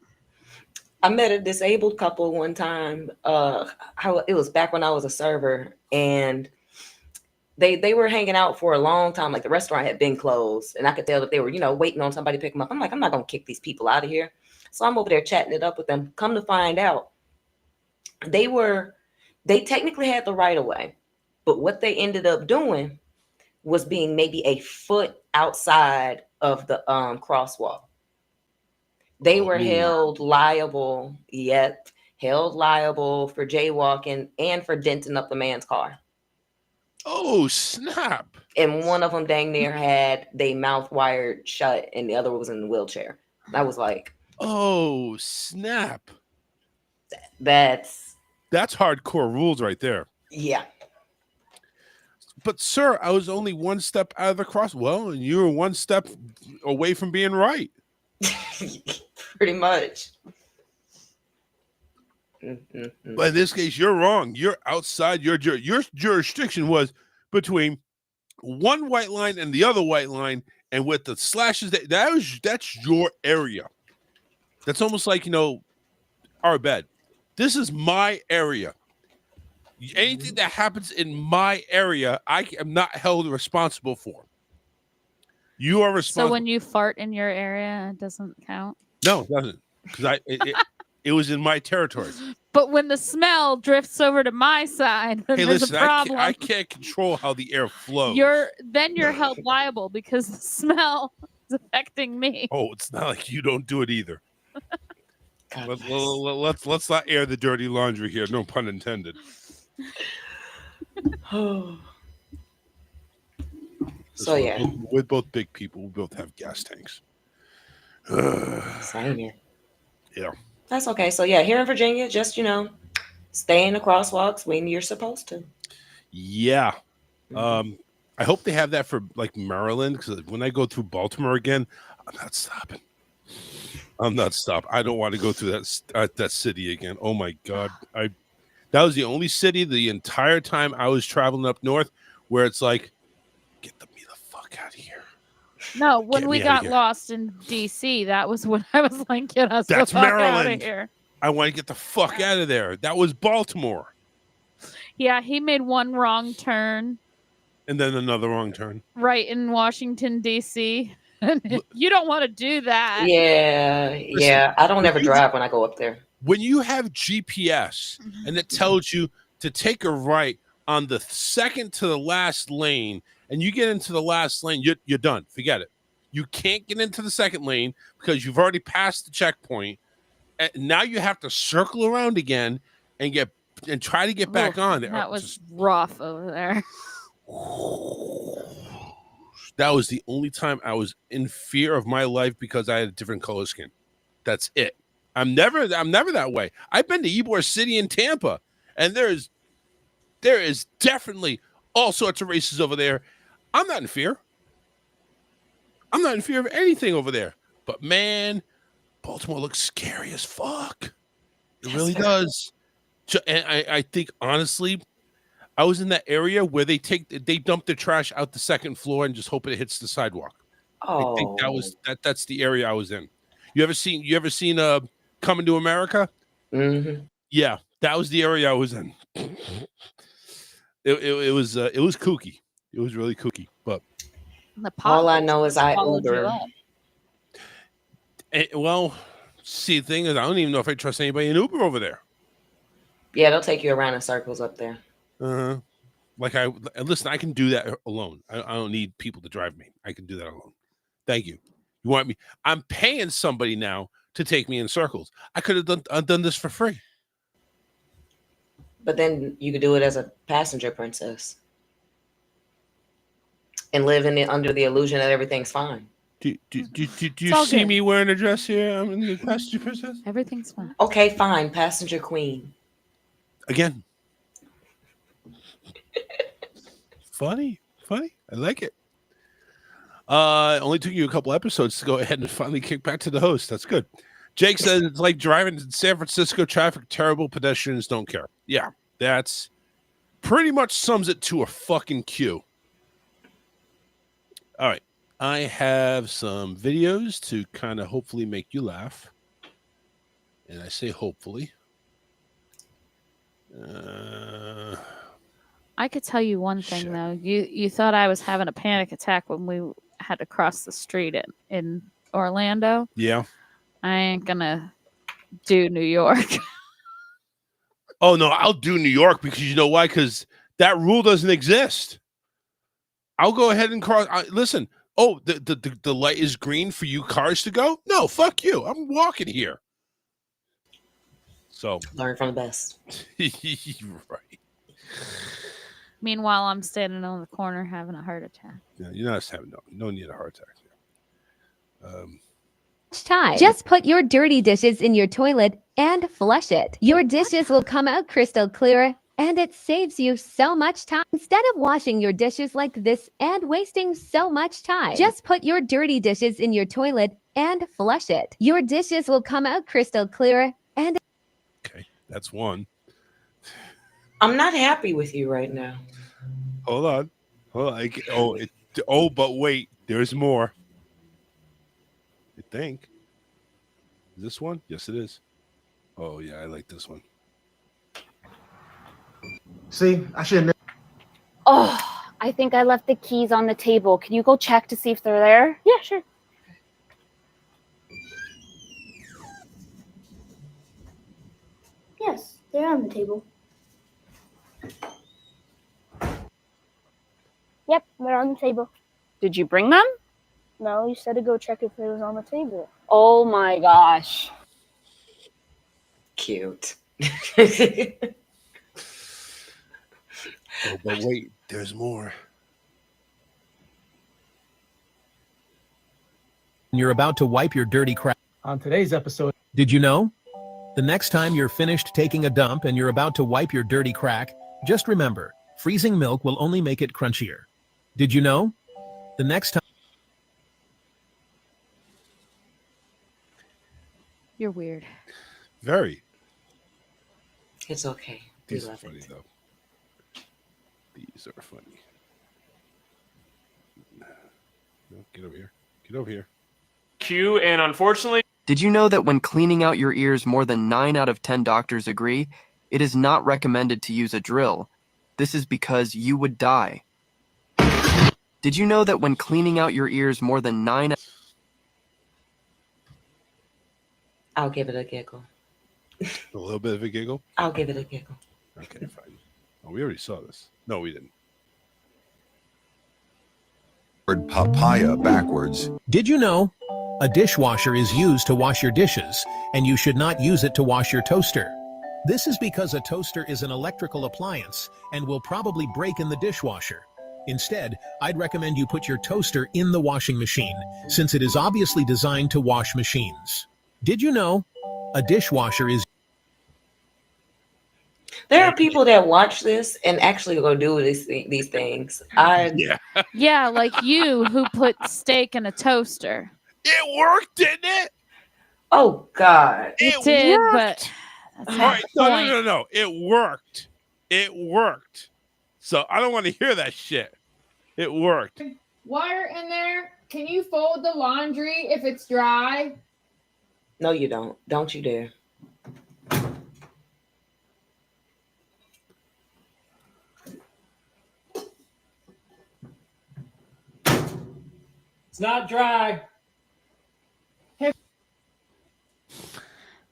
I met a disabled couple one time. It was back when I was a server, and they were hanging out for a long time. Like the restaurant had been closed, and I could tell that they were, waiting on somebody to pick them up. I'm like, I'm not gonna kick these people out of here. So I'm over there chatting it up with them. Come to find out, they technically had the right of way, but what they ended up doing was being maybe a foot outside of the crosswalk. They were held liable for jaywalking and for denting up the man's car. Oh, snap. And one of them dang near had they mouth wired shut, and the other was in the wheelchair. I was like, oh, snap. That's hardcore rules right there. Yeah. But, sir, I was only one step out of the cross. Well, and you were one step away from being right. Pretty much. But in this case, you're wrong. You're outside your jurisdiction was between one white line and the other white line, and with the slashes, that's your area. That's almost like, our bed. This is my area. Anything that happens in my area, I am not held responsible for. You are responsible. So when you fart in your area, it doesn't count? No, it doesn't. Because it was in my territory. But when the smell drifts over to my side, then there's a problem. I can't control how the air flows. You're held liable because the smell is affecting me. Oh, it's not like you don't do it either. Let's not air the dirty laundry here. No pun intended. So yeah, we're both big people. We both have gas tanks. Same here. Yeah. That's okay. So yeah, here in Virginia, just stay in the crosswalks when you're supposed to. Yeah. I hope they have that for like Maryland, because when I go through Baltimore again, I'm not stopping. I don't want to go through that city again. Oh my God. That was the only city the entire time I was traveling up north where it's like, get me the fuck out of here. No, when Get we me outta got here. lost in DC, that was when I was like, get us That's the fuck out of Maryland. here. I want to get the fuck out of there. That was Baltimore. Yeah, he made one wrong turn And then another wrong turn. right in Washington, DC. You don't want to do that. Yeah. I don't ever drive when I go up there. When you have GPS and it tells you to take a right on the second to the last lane, and you get into the last lane, you're done. Forget it. You can't get into the second lane because you've already passed the checkpoint. And now you have to circle around again and try to get back on. That was rough over there. That was the only time I was in fear of my life because I had a different color skin. That's it. I'm never that way. I've been to Ybor City in Tampa, and there is definitely all sorts of races over there. I'm not in fear. I'm not in fear of anything over there. But man, Baltimore looks scary as fuck. It really does. And I think honestly, I was in that area where they dump their trash out the second floor and just hope it hits the sidewalk. I think that's the area I was in. You ever seen Coming to America? Mm-hmm. Yeah, that was the area I was in. It was kooky. It was really kooky. But all I know is I Uber. Well, see, the thing is, I don't even know if I trust anybody in Uber over there. Yeah, they'll take you around in circles up there. Listen, I can do that alone. I don't need people to drive me. I can do that alone. Thank you. You want me? I'm paying somebody now to take me in circles. I could have done this for free. But then you could do it as a passenger princess and live under the illusion that everything's fine. Do you see me wearing a dress here? I'm in the passenger princess. Everything's fine. Okay, fine. Passenger queen. Again. Funny. I like it. It only took you a couple episodes to go ahead and finally kick back to the host. That's good. Jake says it's like driving in San Francisco traffic. Terrible pedestrians don't care. Yeah, that's pretty much sums it to a fucking Q. All right. I have some videos to kind of hopefully make you laugh. And I say hopefully. I could tell you one thing though. You thought I was having a panic attack when we had to cross the street in Orlando. Yeah. I ain't gonna do New York. Oh no, I'll do New York because you know why? Because that rule doesn't exist. I'll go ahead and cross. Listen. Oh, the light is green for you cars to go? No, fuck you. I'm walking here. So learn from the best. Right. Meanwhile, I'm standing on the corner having a heart attack. Yeah, you're not having no need a heart attack. Time. Just put your dirty dishes in your toilet and flush it. Your dishes will come out crystal clear, and it saves you so much time. Instead of washing your dishes like this and wasting so much time, just put your dirty dishes in your toilet and flush it. Your dishes will come out crystal clear and... Okay, that's one. I'm not happy with you right now. Hold on. But wait, there's more. I think. Is this one? Yes, it is. Oh, yeah, I like this one. See, I should have. Oh, I think I left the keys on the table. Can you go check to see if they're there? Yeah, sure. Yes, they're on the table. Yep, they're on the table. Did you bring them? No, you said to go check if it was on the table. Oh my gosh. Cute. Oh, but wait, there's more. You're about to wipe your dirty crap. On today's episode, Did you know? The next time you're finished taking a dump and you're about to wipe your dirty crack, just remember, freezing milk will only make it crunchier. Did you know? The next time... You're weird. Very. It's okay. These are funny, though. These are funny. No, get over here. Get over here. Q, and unfortunately, Did you know that when cleaning out your ears, more than 9 out of 10 doctors agree it is not recommended to use a drill? This is because you would die. Did you know that when cleaning out your ears, more than 9... I'll give it a giggle. A little bit of a giggle? I'll give it a giggle. Okay, fine. Oh, we already saw this. No, we didn't. Papaya backwards. Did you know? A dishwasher is used to wash your dishes, and you should not use it to wash your toaster. This is because a toaster is an electrical appliance and will probably break in the dishwasher. Instead, I'd recommend you put your toaster in the washing machine, since it is obviously designed to wash machines. Did you know? A dishwasher is... There are people that watch this and actually go do these things. Yeah, like you who put steak in a toaster. It worked, didn't it? Oh God, it did, worked. but that's All not right, the no, point. no, no, no. It worked. It worked. So I don't want to hear that shit. It worked. Water in there. Can you fold the laundry if it's dry? No, you don't. Don't you dare. It's not dry.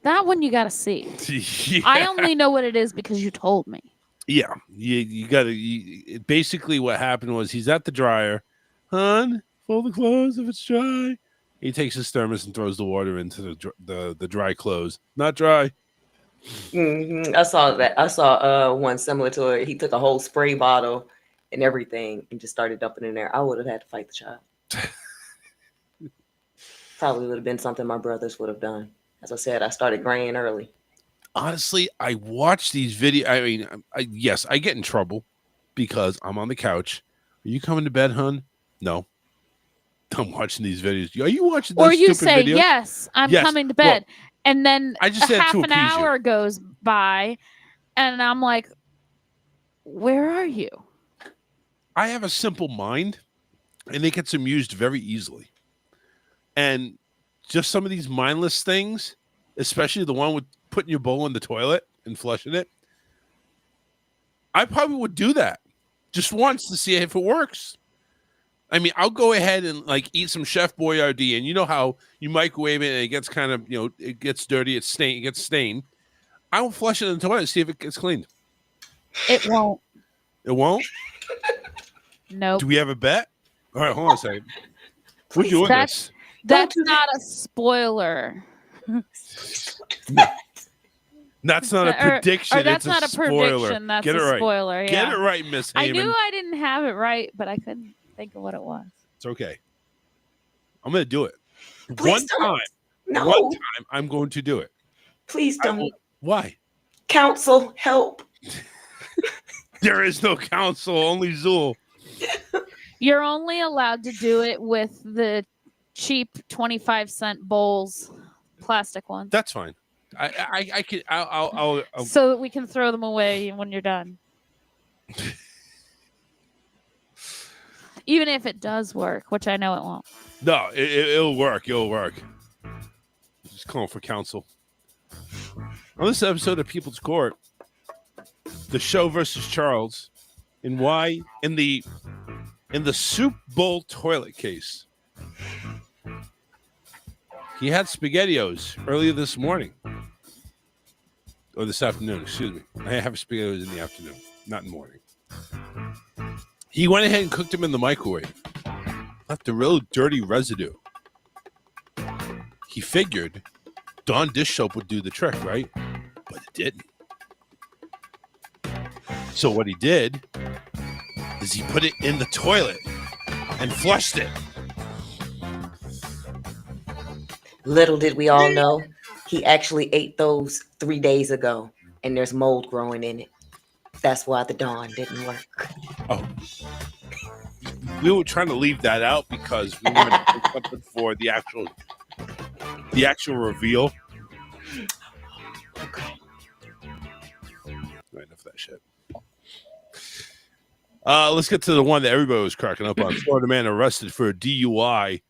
That one you gotta see. Yeah. I only know what it is because you told me. Yeah, you got to. Basically, what happened was he's at the dryer. Hon, fold the clothes if it's dry. He takes his thermos and throws the water into the dry clothes. Not dry. Mm-hmm. I saw that. I saw one similar to it. He took a whole spray bottle and everything and just started dumping in there. I would have had to fight the child. Probably would have been something my brothers would have done. As I said, I started graying early. Honestly, I watch these videos. I mean, yes, I get in trouble because I'm on the couch. Are you coming to bed, hon? No. I'm watching these videos. Are you watching these Or you stupid say, videos? yes, I'm Yes. coming to bed. Well, and then I just said half to an appease you. hour goes by and I'm like, where are you? I have a simple mind and it gets amused very easily. And just some of these mindless things, especially the one with putting your bowl in the toilet and flushing it, I probably would do that just once to see if it works. I mean, I'll go ahead and like eat some Chef Boyardee, and you know how you microwave it and it gets kind of, it gets dirty, it gets stained. I will flush it in the toilet and see if it gets cleaned. It won't. It won't? Nope. Do we have a bet? All right, hold on a second. We're doing this. That's not a spoiler. That's not a prediction. Or that's it's not a spoiler. prediction. That's Get it a right. spoiler. Yeah. Get it right, Miss Heyman. I knew I didn't have it right, but I couldn't think of what it was. It's okay. I'm going to do it. Please don't. No. One time, I'm going to do it. Please don't. Why? Counsel, help. There is no counsel, only Zool. You're only allowed to do it with the cheap 25-cent bowls, plastic ones. That's fine. I can. I'll so that we can throw them away when you're done. Even if it does work, which I know it won't. No, it'll work. It'll work. Just calling for counsel. On this episode of People's Court, the show versus Charles, and why in the soup bowl toilet case. He had SpaghettiOs earlier this morning. Or this afternoon, excuse me. I have SpaghettiOs in the afternoon, not in the morning. He went ahead and cooked them in the microwave. Left a real dirty residue. He figured Dawn dish soap would do the trick, right? But it didn't. So what he did is he put it in the toilet and flushed it. Little did we all know, he actually ate those 3 days ago, and there's mold growing in it. That's why the Dawn didn't work. Oh. We were trying to leave that out because we wanted to do something for the actual reveal. Right, enough of that shit. Let's get to the one that everybody was cracking up on. Florida man arrested for a DUI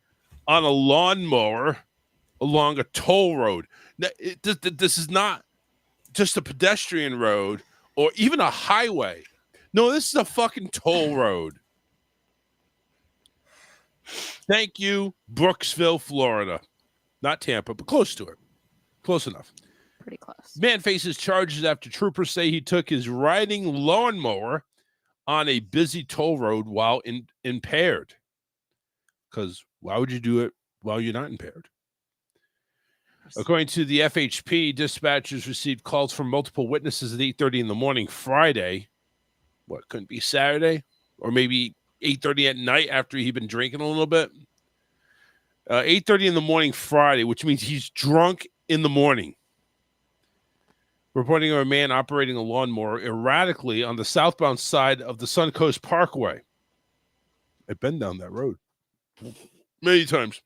on a lawnmower along a toll road. Now, this is not just a pedestrian road or even a highway. No, this is a fucking toll road. Thank you, Brooksville, Florida. Not Tampa, but close to it. Close enough. Pretty close. Man faces charges after troopers say he took his riding lawnmower on a busy toll road while impaired. Because why would you do it while you're not impaired? According to the FHP, dispatchers received calls from multiple witnesses at 8:30 in the morning Friday. What, couldn't be Saturday? Or maybe 8:30 at night after he'd been drinking a little bit? 8:30 in the morning Friday, which means he's drunk in the morning. Reporting of a man operating a lawnmower erratically on the southbound side of the Suncoast Parkway. I've been down that road many times.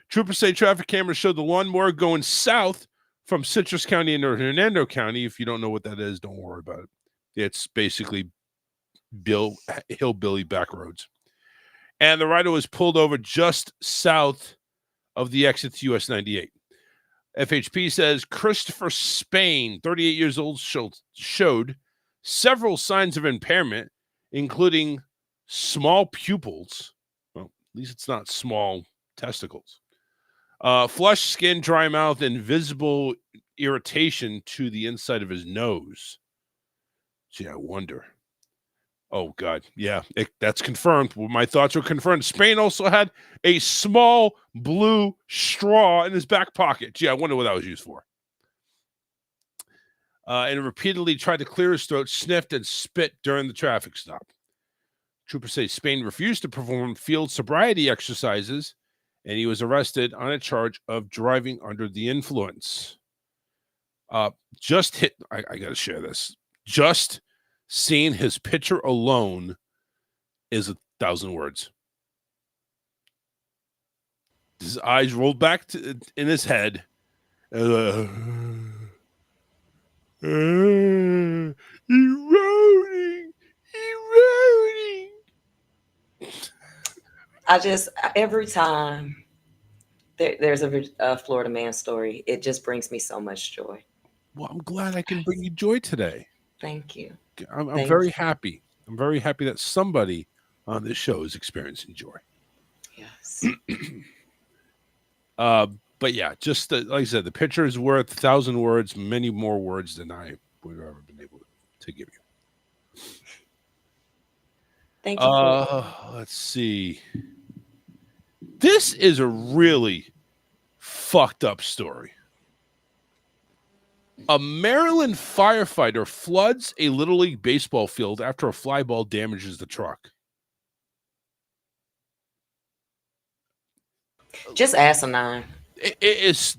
Troopers say traffic cameras showed the lawnmower going south from Citrus County into Hernando County. If you don't know what that is, don't worry about it. It's basically hillbilly back roads. And the rider was pulled over just south of the exit to US 98. FHP says Christopher Spain, 38 years old, showed several signs of impairment, including small pupils. Well, at least it's not small testicles. Flushed skin, dry mouth, and visible irritation to the inside of his nose. Gee, I wonder. Oh, God. Yeah, that's confirmed. Well, my thoughts were confirmed. Spain also had a small blue straw in his back pocket. Gee, I wonder what that was used for. And repeatedly tried to clear his throat, sniffed, and spit during the traffic stop. Troopers say Spain refused to perform field sobriety exercises, and he was arrested on a charge of driving under the influence. I got to share this. Just seeing his picture alone is 1,000 words. His eyes rolled back in his head. Eroding. Every time there's a Florida man story, it just brings me so much joy. Well, I'm glad I can bring you joy today. Thank you. I'm very happy. I'm very happy that somebody on this show is experiencing joy. Yes. But yeah, just like I said, the picture is worth 1,000 words, many more words than I would have ever been able to give you. Thank you. Let's see. This is a really fucked up story. A Maryland firefighter floods a Little League baseball field after a fly ball damages the truck. Just asinine. It's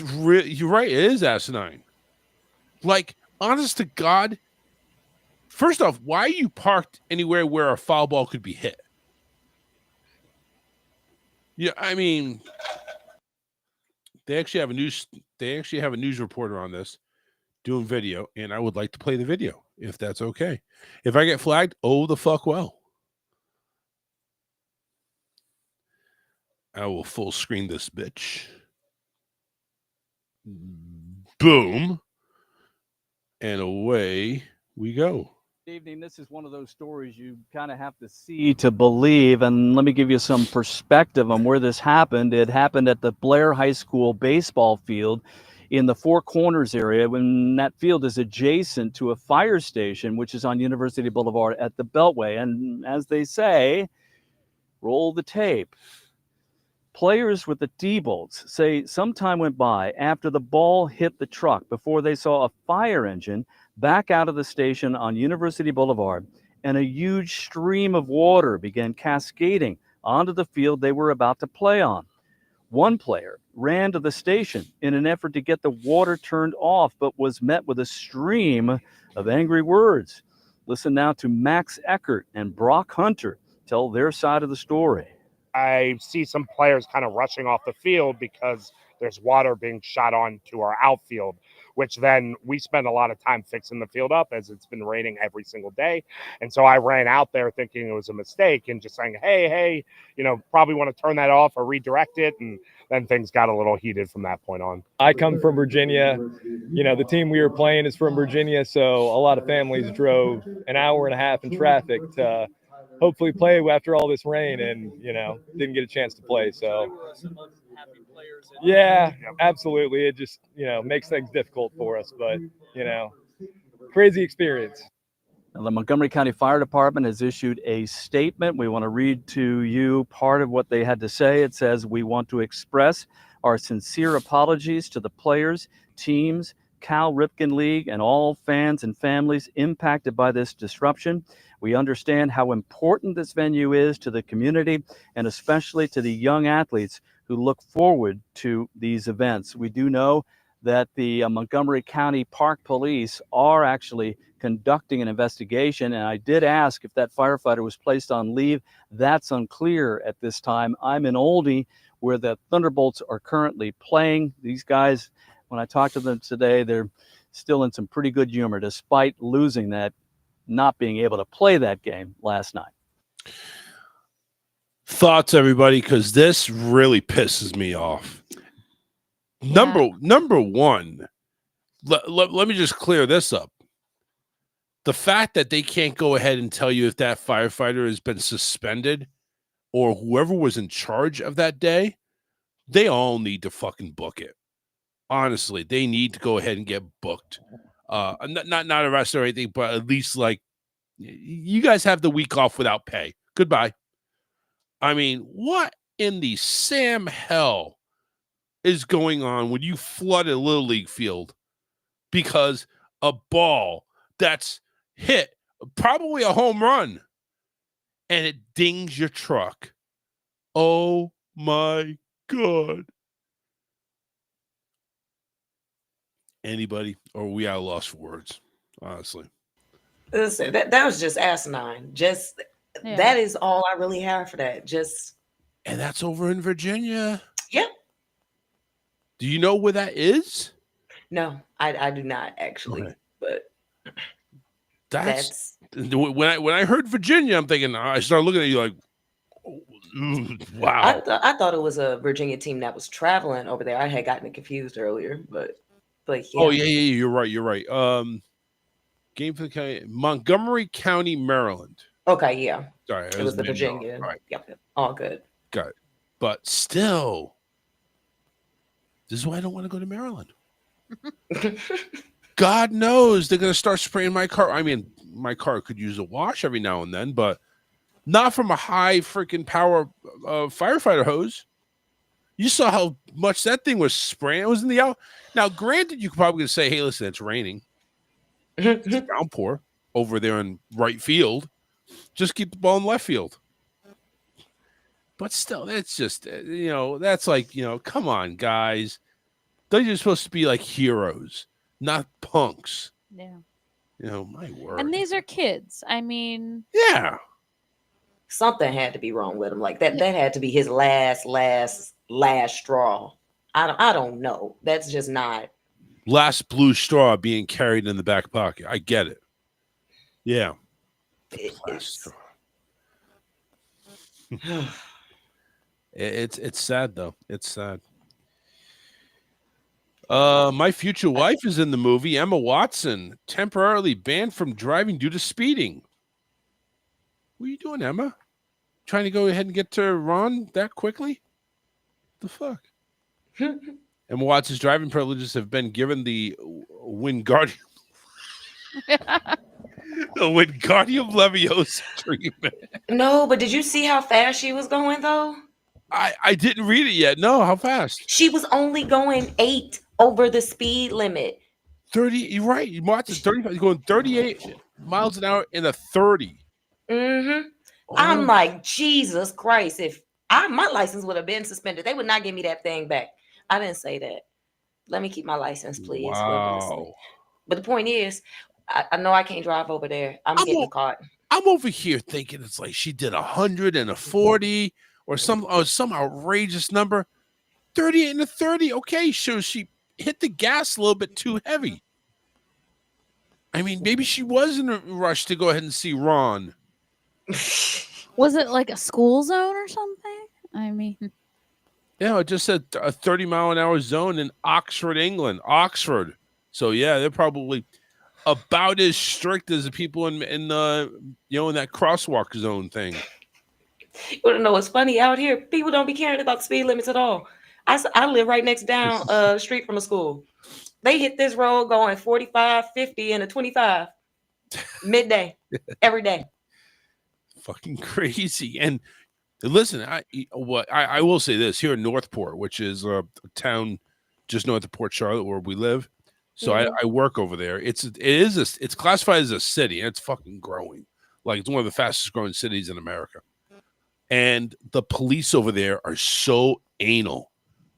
really, you're right, it is asinine. Like, honest to God, first off, why are you parked anywhere where a foul ball could be hit? Yeah, I mean, they actually have a news reporter on this doing video, and I would like to play the video if that's okay. If I get flagged, oh the fuck well. I will full screen this bitch. Boom. And away we go. Evening. This is one of those stories you kind of have to see to believe, and let me give you some perspective on where this happened. It happened at the Blair High School baseball field in the Four Corners area, when that field is adjacent to a fire station, which is on University Boulevard at the Beltway. And as they say, roll the tape. Players with the D-bolts say some time went by after the ball hit the truck before they saw a fire engine back out of the station on University Boulevard, and a huge stream of water began cascading onto the field they were about to play on. One player ran to the station in an effort to get the water turned off, but was met with a stream of angry words. Listen now to Max Eckert and Brock Hunter tell their side of the story. I see some players kind of rushing off the field because there's water being shot onto our outfield. which then we spend a lot of time fixing the field up as it's been raining every single day. And so I ran out there thinking it was a mistake and just saying, hey, probably want to turn that off or redirect it. And then things got a little heated from that point on. I come from Virginia. The team we were playing is from Virginia, so a lot of families drove an hour and a half in traffic to hopefully play after all this rain, and didn't get a chance to play. So yeah, absolutely. It just makes things difficult for us, but crazy experience. Now, the Montgomery County Fire Department has issued a statement. We want to read to you part of what they had to say. It says, "We want to express our sincere apologies to the players, teams, Cal Ripken League, and all fans and families impacted by this disruption. We understand how important this venue is to the community and especially to the young athletes who look forward to these events. We do know that the Montgomery County Park Police are actually conducting an investigation, and I did ask if that firefighter was placed on leave. That's unclear at this time. I'm in Oldie, where the Thunderbolts are currently playing. These guys, when I talked to them today, they're still in some pretty good humor despite losing that, not being able to play that game last night. Thoughts, everybody, because this really pisses me off. Number one, let me just clear this up. The fact that they can't go ahead and tell you if that firefighter has been suspended or whoever was in charge of that day, they all need to fucking book it. Honestly, they need to go ahead and get booked. Not arrested or anything, but at least you guys have the week off without pay. Goodbye. I mean, what in the Sam hell is going on when you flood a Little League field because a ball that's hit, probably a home run, and it dings your truck? Oh my God. Anybody? Or we are lost for words, honestly. Listen, that was just asinine. That is all I really have for that. And that's over in Virginia. Yep. Do you know where that is? No, I do not actually. Okay. But that's when I heard Virginia, I'm thinking, I started looking at you like, wow. I thought it was a Virginia team that was traveling over there. I had gotten it confused earlier, but yeah. Oh yeah, you're right. Game for the county, Montgomery County, Maryland. Okay, yeah. Sorry, it was the Virginia. Right. Yep, all good. Got it. But still, this is why I don't want to go to Maryland. God knows they're going to start spraying my car. I mean, my car could use a wash every now and then, but not from a high freaking power firefighter hose. You saw how much that thing was spraying. It was in the out. Now, granted, you could probably say, hey, listen, it's raining. It's a downpour over there in right field. Just keep the ball in left field. But still, that's just, that's like, come on, guys. They're supposed to be like heroes, not punks. Yeah. My word. And these are kids. I mean, yeah. Something had to be wrong with him. Like that had to be his last straw. I don't know. That's just not. Last blue straw being carried in the back pocket. I get it. Yeah. Last straw. It's sad though. It's sad. My future wife is in the movie. Emma Watson, temporarily banned from driving due to speeding. What are you doing, Emma? Trying to go ahead and get to Ron that quickly? The fuck? Emma Watson's driving privileges have been given the Wingardium Leviosa treatment. No, but did you see how fast she was going though? I didn't read it yet. No, how fast? She was only going 8 over the speed limit. 30. You're right. Watson's 35. Going 38 miles an hour in a 30. Mm-hmm. Oh. I'm like, Jesus Christ! If my license would have been suspended, they would not give me that thing back. I didn't say that. Let me keep my license, please. Wow. But the point is, I know I can't drive over there. I'm getting caught. I'm over here thinking it's like she did 100 and a 40 or some outrageous number. 38 and a 30. Okay, so she hit the gas a little bit too heavy. I mean, maybe she was in a rush to go ahead and see Ron. Was it like a school zone or something? I mean, Yeah, it just said a 30-mile-an-hour zone in Oxford, England. Oxford. So yeah, they're probably about as strict as the people in in that crosswalk zone thing. You want to know what's funny out here? People don't be caring about the speed limits at all. I live right next down street from a school. They hit this road going 45, 50, and a 25 midday every day. Fucking crazy. And listen, I will say this here in Northport, which is a town just north of Port Charlotte where we live. So I work over there. It's classified as a city, and it's fucking growing. Like it's one of the fastest growing cities in America. And the police over there are so anal.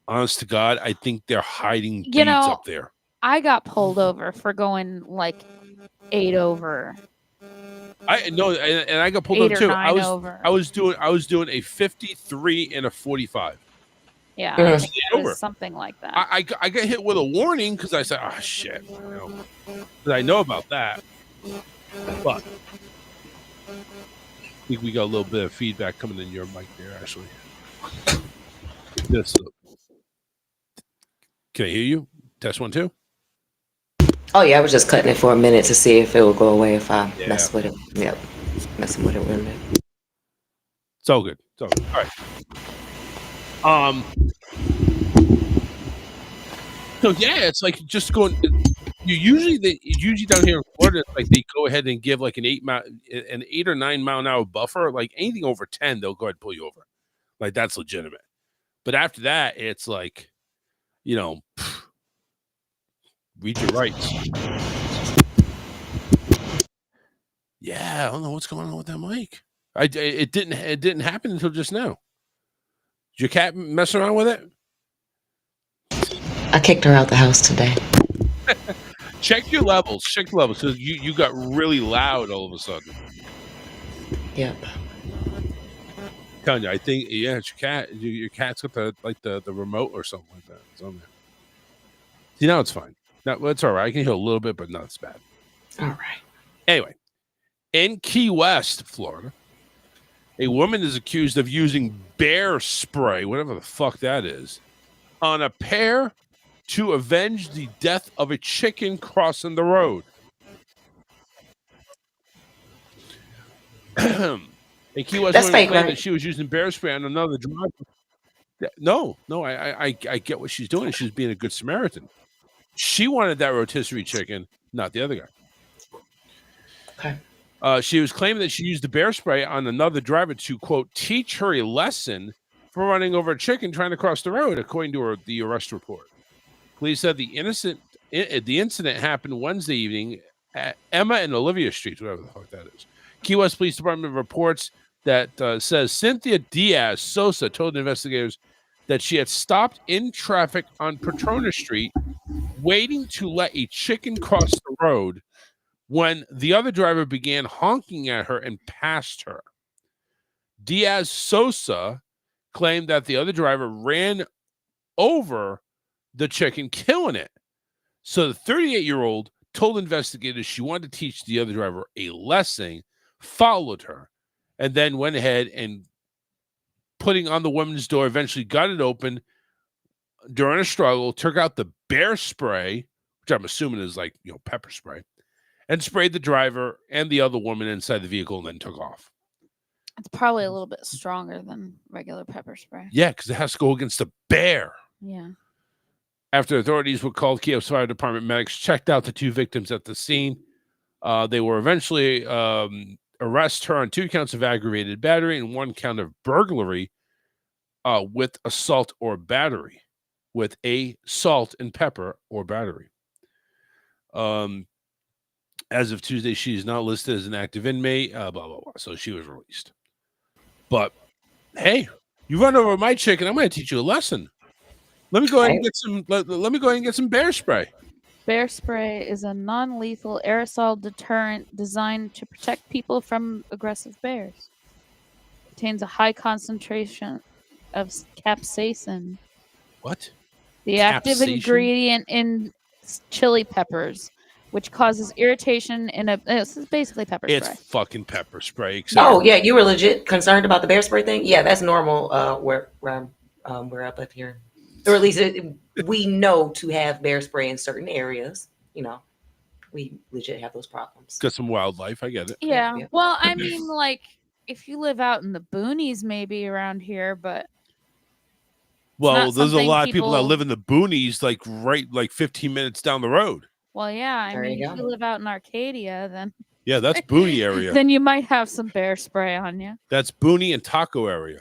Honest to God, I think they're hiding beads up there. I got pulled over for going like 8 over. I know, and I got pulled 8 over or too. 9 over. I was doing a 53 and a 45. Yeah, Yeah. I think it was something like that. I got hit with a warning because I said, "Oh shit," because I know about that. But I think we got a little bit of feedback coming in your mic there, actually. Can I hear you? Test 1, 2. Oh yeah, I was just cutting it for a minute to see if it would go away if I mess with it. Yep, messing with it a little bit. It's all good. It's all good. All right. So yeah, it's like just going. Usually down here in Florida, like they go ahead and give like an 8 or 9 mile an hour buffer. Like anything over 10, they'll go ahead and pull you over. Like that's legitimate. But after that, it's like, read your rights. Yeah, I don't know what's going on with that mic. It didn't happen until just now. Did your cat mess around with it? I kicked her out the house today. Check your levels. Check the levels. So you got really loud all of a sudden. Yep. Tanya, I think it's your cat. Your cat's got the remote or something like that. It's on there. See, now it's fine. No, it's all right. I can hear a little bit, but not as bad. All right. Anyway, in Key West, Florida, a woman is accused of using bear spray, whatever the fuck that is, on a pair to avenge the death of a chicken crossing the road. A Key West woman claimed that she was using bear spray on another driver. No, I get what she's doing. She's being a good Samaritan. She wanted that rotisserie chicken, not the other guy. Okay. She was claiming that she used the bear spray on another driver to, quote, teach her a lesson for running over a chicken trying to cross the road, according to the arrest report. Police said the incident happened Wednesday evening at Emma and Olivia Streets, whatever the fuck that is. Key West Police Department reports that says Cynthia Diaz Sosa told investigators that she had stopped in traffic on Petrona Street waiting to let a chicken cross the road when the other driver began honking at her and passed her. Diaz Sosa claimed that the other driver ran over the chicken, killing it. So the 38-year-old told investigators she wanted to teach the other driver a lesson, followed her, and then went ahead and putting on the woman's door, eventually got it open during a struggle, took out the bear spray, which I'm assuming is like, pepper spray, and sprayed the driver and the other woman inside the vehicle and then took off. It's probably a little bit stronger than regular pepper spray. Yeah, because it has to go against a bear. Yeah. After authorities were called, Key West Fire Department medics checked out the two victims at the scene. They were eventually arrest her on 2 counts of aggravated battery and 1 count of burglary with assault or battery, with a salt and pepper or battery. As of Tuesday, she is not listed as an active inmate, blah, blah, blah. So she was released. But, hey, you run over my chicken, I'm going to teach you a lesson. Let me go ahead and get some. Let me go ahead and get some bear spray. Bear spray is a non-lethal aerosol deterrent designed to protect people from aggressive bears. It contains a high concentration of capsaicin. What? The active Capsaicin? ingredient in chili peppers, which causes irritation in a. This is basically pepper It's spray. fucking pepper spray. Except Oh yeah, you were legit concerned about the bear spray thing. Yeah, that's normal. Where we're up here, or at least we know to have bear spray in certain areas. You know, we legit have those problems. got some wildlife. I get it. Yeah. yeah. Well, I mean, like if you live out in the boonies, maybe around here, but Well, not there's a something lot of people that people- live in the boonies, like 15 minutes down the road. well, yeah. I There mean, you if go. you live out in Arcadia, then Yeah, that's boony area. then you might have some bear spray on you. That's boony and taco area.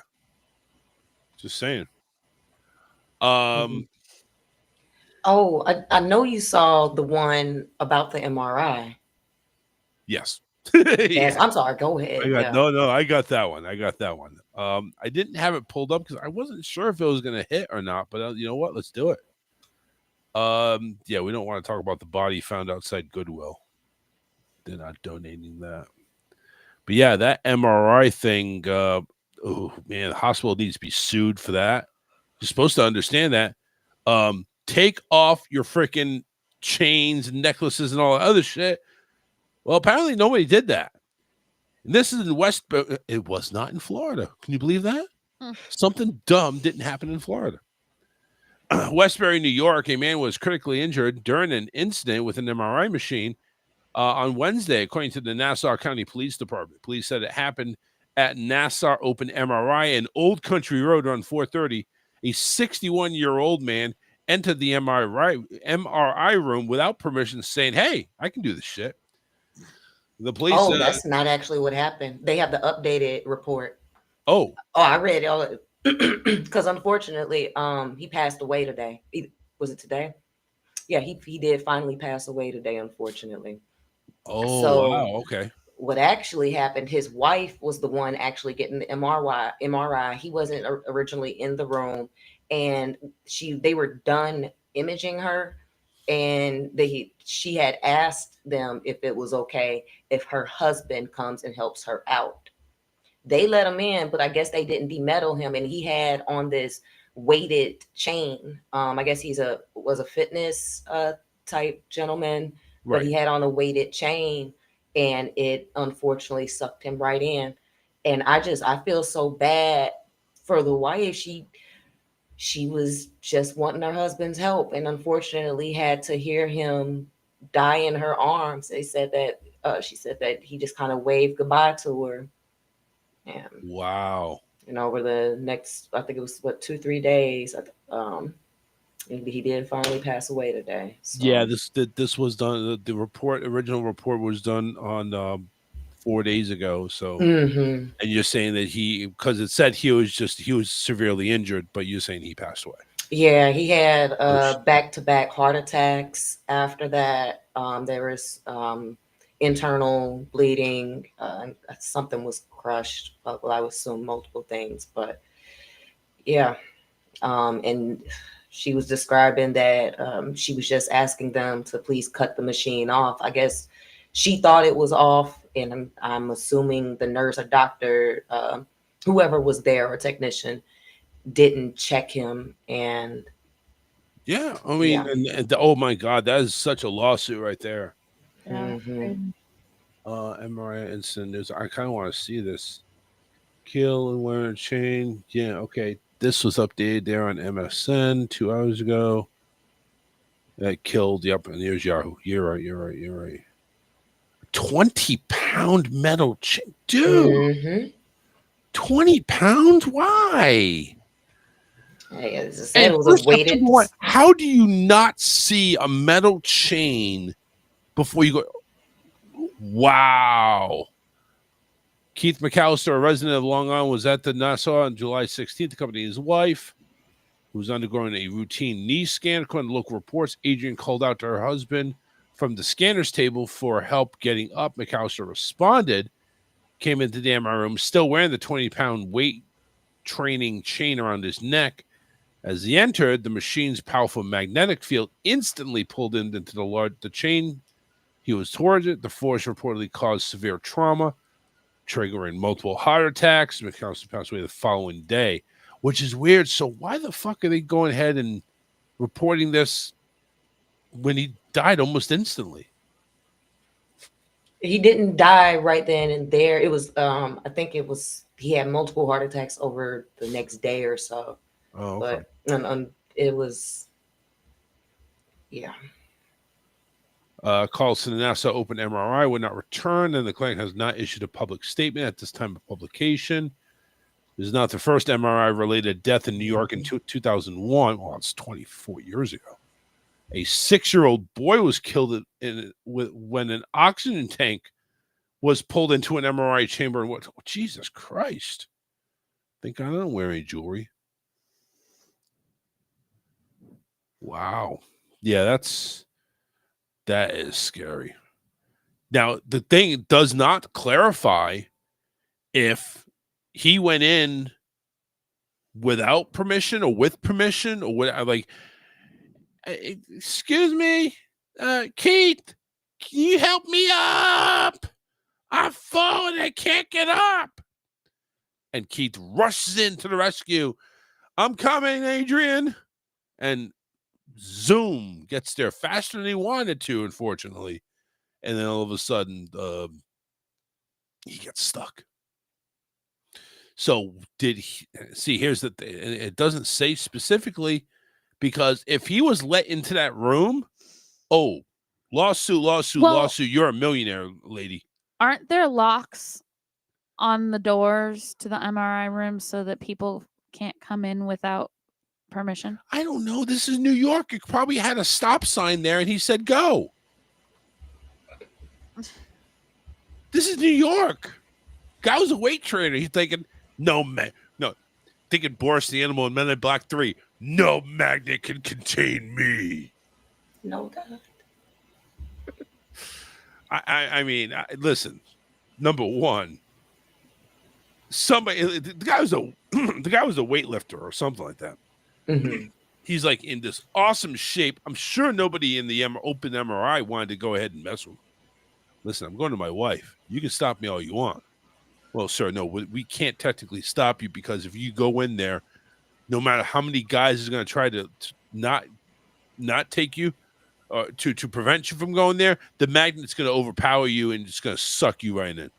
Just saying. Oh, I know you saw the one about the MRI. Yes. Yes, I'm sorry. Go ahead. I got that one. I didn't have it pulled up because I wasn't sure if it was going to hit or not. But you know what? Let's do it. Yeah, we don't want to talk about the body found outside Goodwill. They're not donating that. But yeah, that MRI thing. Oh man, the hospital needs to be sued for that. You're supposed to understand that. Take off your freaking chains, necklaces, and all that other shit. Well, apparently nobody did that. And this is in West. It was not in Florida. Can you believe that? Something dumb didn't happen in Florida. Westbury, New York, a man was critically injured during an incident with an MRI machine on Wednesday, according to the Nassau County Police Department. Police said it happened at Nassau Open MRI in Old Country Road on 430. A 61-year-old man entered the MRI room without permission, saying, "Hey, I can do this shit." The police. Oh, that's not actually what happened. They have the updated report. Oh, I read it all because unfortunately, he passed away today. Was it today? Yeah, he did finally pass away today, unfortunately. Oh, So, wow. Okay. What actually happened, his wife was the one actually getting the MRI. He wasn't originally in the room, and they were done imaging her, and she had asked them if it was okay if her husband comes and helps her out. They let him in, but I guess they didn't demetal him, and he had on this weighted chain. I guess was a fitness type gentleman, Right. but he had on a weighted chain, and it unfortunately sucked him right in. And I feel so bad for the wife. She was just wanting her husband's help, and unfortunately had to hear him die in her arms. They said that she said that he just kind of waved goodbye to her. And wow. Over the next, I think it was 2-3 days, he did finally pass away today. So. Yeah, this was done. The original report was done on 4 days ago. So, Mhm. And you're saying that because it said he was severely injured, but you're saying he passed away. Yeah, he had back-to-back heart attacks. After that, there was internal bleeding. Something was crushed. Well, I would assume multiple things, but yeah. And she was describing that she was just asking them to please cut the machine off. I guess she thought it was off, and I'm assuming the nurse or doctor, whoever was there, or technician, didn't check him. And yeah, I mean, and oh my God, that is such a lawsuit right there. Yeah. MRI incident. I kind of want to see this. Kill and wear a chain. Yeah, okay. This was updated there on MSN 2 hours ago. That killed. Yep, and there's Yahoo. You're right. 20-pound metal chain, dude. Mhm. 20 pounds? Why? Hey, as I said, it was a weighted. How do you not see a metal chain before you go? Wow. Keith McAllister, a resident of Long Island, was at the Nassau on July 16th, accompanying his wife, who was undergoing a routine knee scan. According to local reports, Adrian called out to her husband from the scanner's table for help getting up. McAllister responded, came into the MRI room, still wearing the 20-pound weight training chain around his neck. As he entered, the machine's powerful magnetic field instantly pulled him into the chain. He was towards it. The force reportedly caused severe trauma, triggering multiple heart attacks. McAllister passed away the following day, which is weird. So why the fuck are they going ahead and reporting this when he died almost instantly. He didn't die right then and there. It was, I think it was, he had multiple heart attacks over the next day or so. Oh, okay. But it was, yeah. Calls to the NASA open MRI would not return, and the clinic has not issued a public statement at this time of publication. This is not the first MRI-related death in New York in 2001. Well, it's 24 years ago. A 6-year-old boy was killed when an oxygen tank was pulled into an MRI chamber. And what? Oh, Jesus Christ! Thank God I don't wear any jewelry. Wow. Yeah, that is scary. Now, the thing does not clarify if he went in without permission or with permission or what. Like, excuse me, Keith, can you help me up? I'm falling. I can't get up. And Keith rushes into the rescue. I'm coming, Adrian. And zoom, gets there faster than he wanted to, unfortunately. And then all of a sudden, he gets stuck. So did he see? Here's the thing. It doesn't say specifically, because if he was let into that room, lawsuit, you're a millionaire, lady. Aren't there locks on the doors to the MRI room so that people can't come in without permission? I don't know. This is New York. It probably had a stop sign there, and he said, go. This is New York. Guy was a weight trainer. He's thinking, thinking Boris the Animal and Men in Black 3. No magnet can contain me. No God. I mean, listen. Number one, the guy was a weightlifter or something like that. Mm-hmm. He's like in this awesome shape. I'm sure nobody in the open MRI wanted to go ahead and mess with him. Listen, I'm going to my wife. You can stop me all you want. Well, sir, no, we can't technically stop you, because if you go in there, no matter how many guys is going to try to not take you, to prevent you from going there, the magnet's going to overpower you and it's going to suck you right in.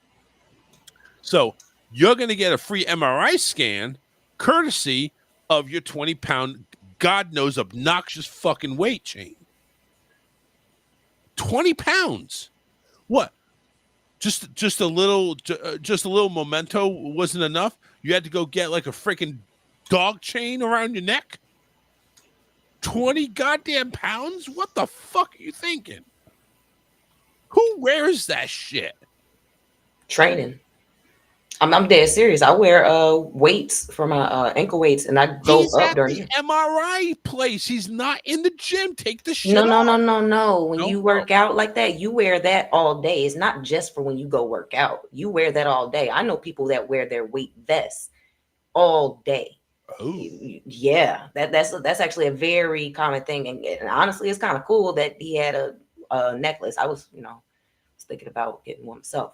So you're going to get a free MRI scan courtesy of your 20-pound, God knows, obnoxious fucking weight chain. 20 pounds. What? Just a little memento wasn't enough? You had to go get like a freaking dog chain around your neck? 20 goddamn pounds? What the fuck are you thinking? Who wears that shit? Training. I'm dead serious. I wear weights for my ankle weights, and I go up during the MRI place. He's not in the gym. Take the shit No. off. When you work out like that, you wear that all day. It's not just for when you go work out. You wear that all day. I know people that wear their weight vests all day. Oh, yeah. That's actually a very common thing, and honestly, it's kind of cool that he had a necklace. I was, thinking about getting one myself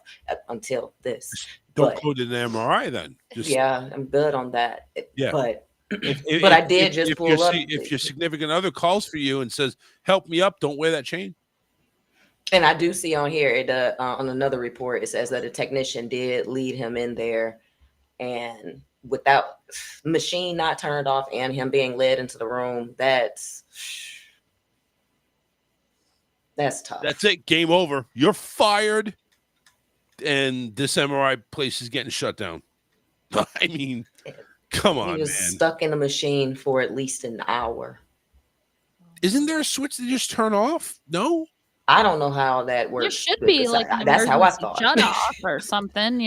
until this. Don't go to the MRI then. Yeah, I'm good on that. Yeah, but I did just pull up. If your significant other calls for you and says, "Help me up," don't wear that chain. And I do see on here, on another report, it says that a technician did lead him in there, and without machine not turned off and him being led into the room, that's tough. That's it. Game over. You're fired. And this MRI place is getting shut down. I mean, come on, he was man. Stuck in the machine for at least an hour. Isn't there a switch that just turn off? No? I don't know how that works. There should be like that's how I thought. Shut off or something,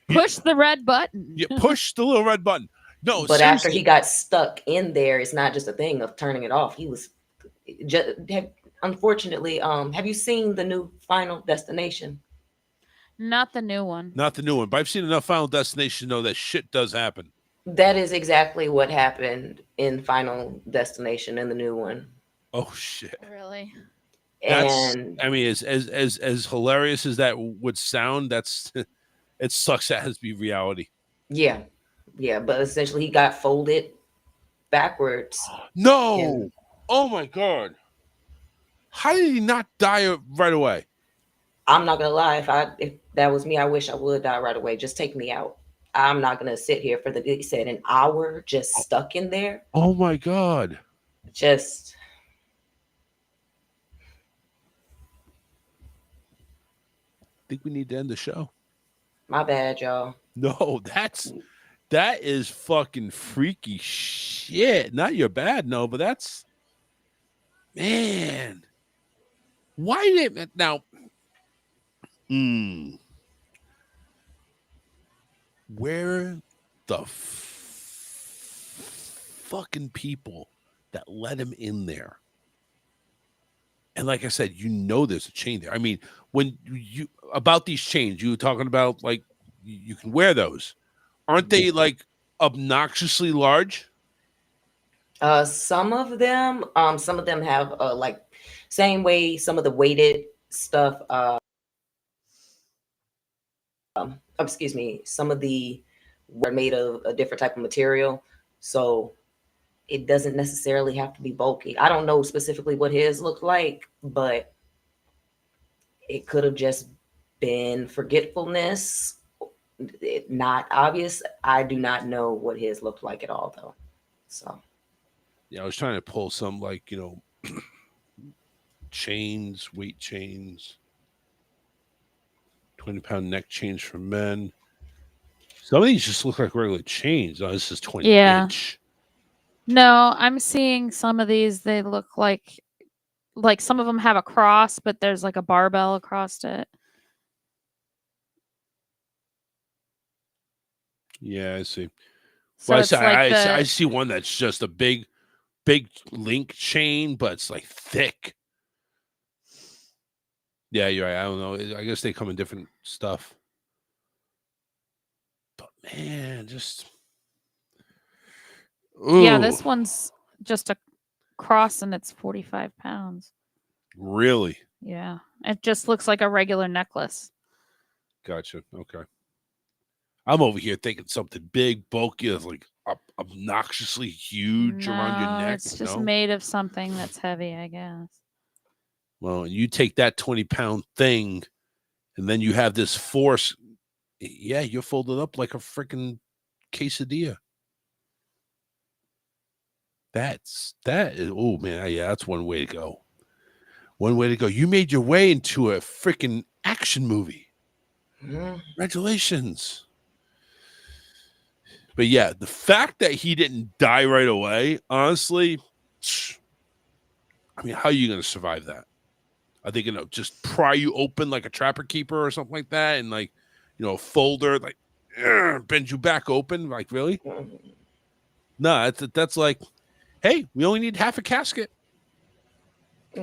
Push the red button. Yeah, push the little red button. No, but seriously. After he got stuck in there, it's not just a thing of turning it off. He was just, unfortunately, have you seen the new Final Destination? Not the new one. Not the new one, but I've seen enough Final Destination to know that shit does happen. That is exactly what happened in Final Destination in the new one. Oh shit! Really? And I mean, as hilarious as that would sound, it sucks that has to be reality. Yeah, but essentially he got folded backwards. No. Oh my God. How did he not die right away? I'm not gonna lie. If that was me, I wish I would die right away. Just take me out. I'm not gonna sit here for he said an hour just stuck in there. Oh my God. Just I think we need to end the show. my bad, y'all. No, that is fucking freaky shit. Not your bad, no, but that's, man. Why did it now? Where the fucking people that let him in there? And like I said, there's a chain there. I mean, when you about these chains, you were talking about like you can wear those. Aren't they like obnoxiously large? Some of them have like same way some of the weighted stuff. Excuse me. Some of the were made of a different type of material, so it doesn't necessarily have to be bulky. I don't know specifically what his looked like, but it could have just been forgetfulness. Not obvious. I do not know what his looked like at all, though. So. Yeah, I was trying to pull some like, chains, weight chains, 20-pound neck chains for men. Some of these just look like regular chains. Oh, this is 20 inch. No, I'm seeing some of these. They look like some of them have a cross, but there's like a barbell across it. Yeah, I see. So well, it's like I see one that's just a big link chain, but it's like thick. Yeah, you're right. I don't know. I guess they come in different stuff. But man, just yeah, this one's just a cross and it's 45 pounds. Really? Yeah, it just looks like a regular necklace. Gotcha. Okay. I'm over here thinking something big, bulky, that's like obnoxiously huge around your neck. It's just made of something that's heavy, I guess. Well, and you take that 20-pound thing, and then you have this force. Yeah, you're folded up like a freaking quesadilla. That is, oh man, yeah, that's one way to go. One way to go. You made your way into a freaking action movie. Congratulations. But yeah, the fact that he didn't die right away, honestly, I mean, how are you going to survive that? Are they going to just pry you open like a trapper keeper or something like that, and like, a folder like bend you back open? Like, really? No, that's like, hey, we only need half a casket. I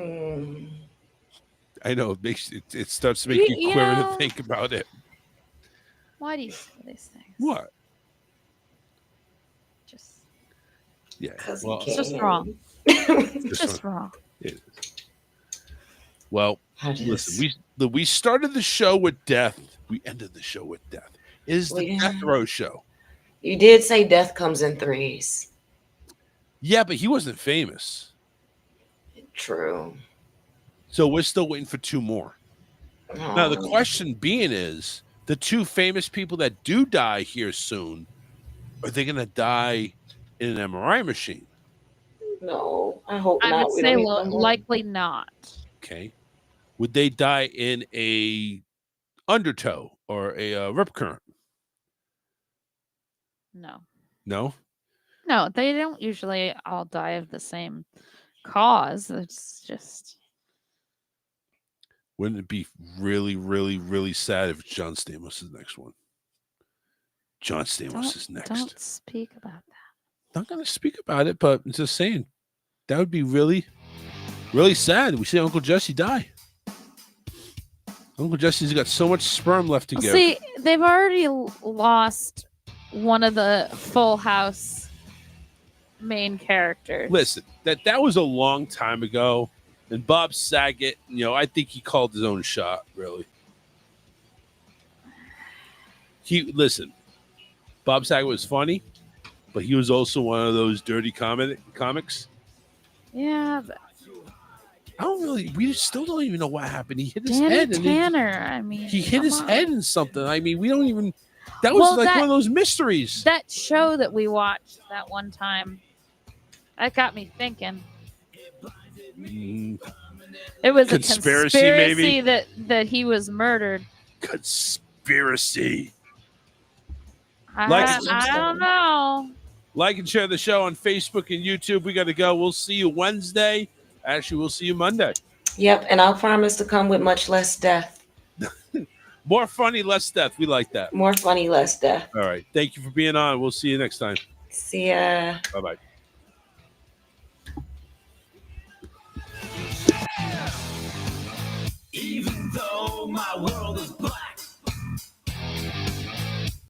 know it starts to make you quiver to think about it. Why do you say these things? What? Yeah, well, it's just wrong. It's just wrong. It is. Well, listen, we started the show with death. We ended the show with death. It is the Death Row show. You did say death comes in threes. Yeah, but he wasn't famous. True. So we're still waiting for two more. Now, the question being is, the two famous people that do die here soon, are they going to die in an MRI machine? No, I hope not. I would say likely not. Okay. Would they die in a undertow or a rip current? No. No? No, they don't usually all die of the same cause. It's just... Wouldn't it be really, really, really sad if John Stamos is the next one? John Stamos is next. Don't speak about that. Not going to speak about it, but I'm just saying that would be really, really sad. We see Uncle Jesse die. Uncle Jesse's got so much sperm left to give. See, they've already lost one of the Full House main characters. Listen, that was a long time ago. And Bob Saget, I think he called his own shot, really. Bob Saget was funny, but he was also one of those dirty comics. Yeah, but we still don't even know what happened. He hit his Danny head. And Tanner. I mean, he hit come his on. head in something. I mean, we don't even. That was Well, like that- one of those mysteries. That show that we watched that one time, that got me thinking. It was Conspiracy, a maybe? conspiracy that he was murdered. Conspiracy. I don't know. Like and share the show on Facebook and YouTube. We got to go. We'll see you Wednesday. Actually, we'll see you Monday. Yep, and I'll promise to come with much less death. More funny, less death. We like that. More funny, less death. All right. Thank you for being on. We'll see you next time. See ya. Bye-bye.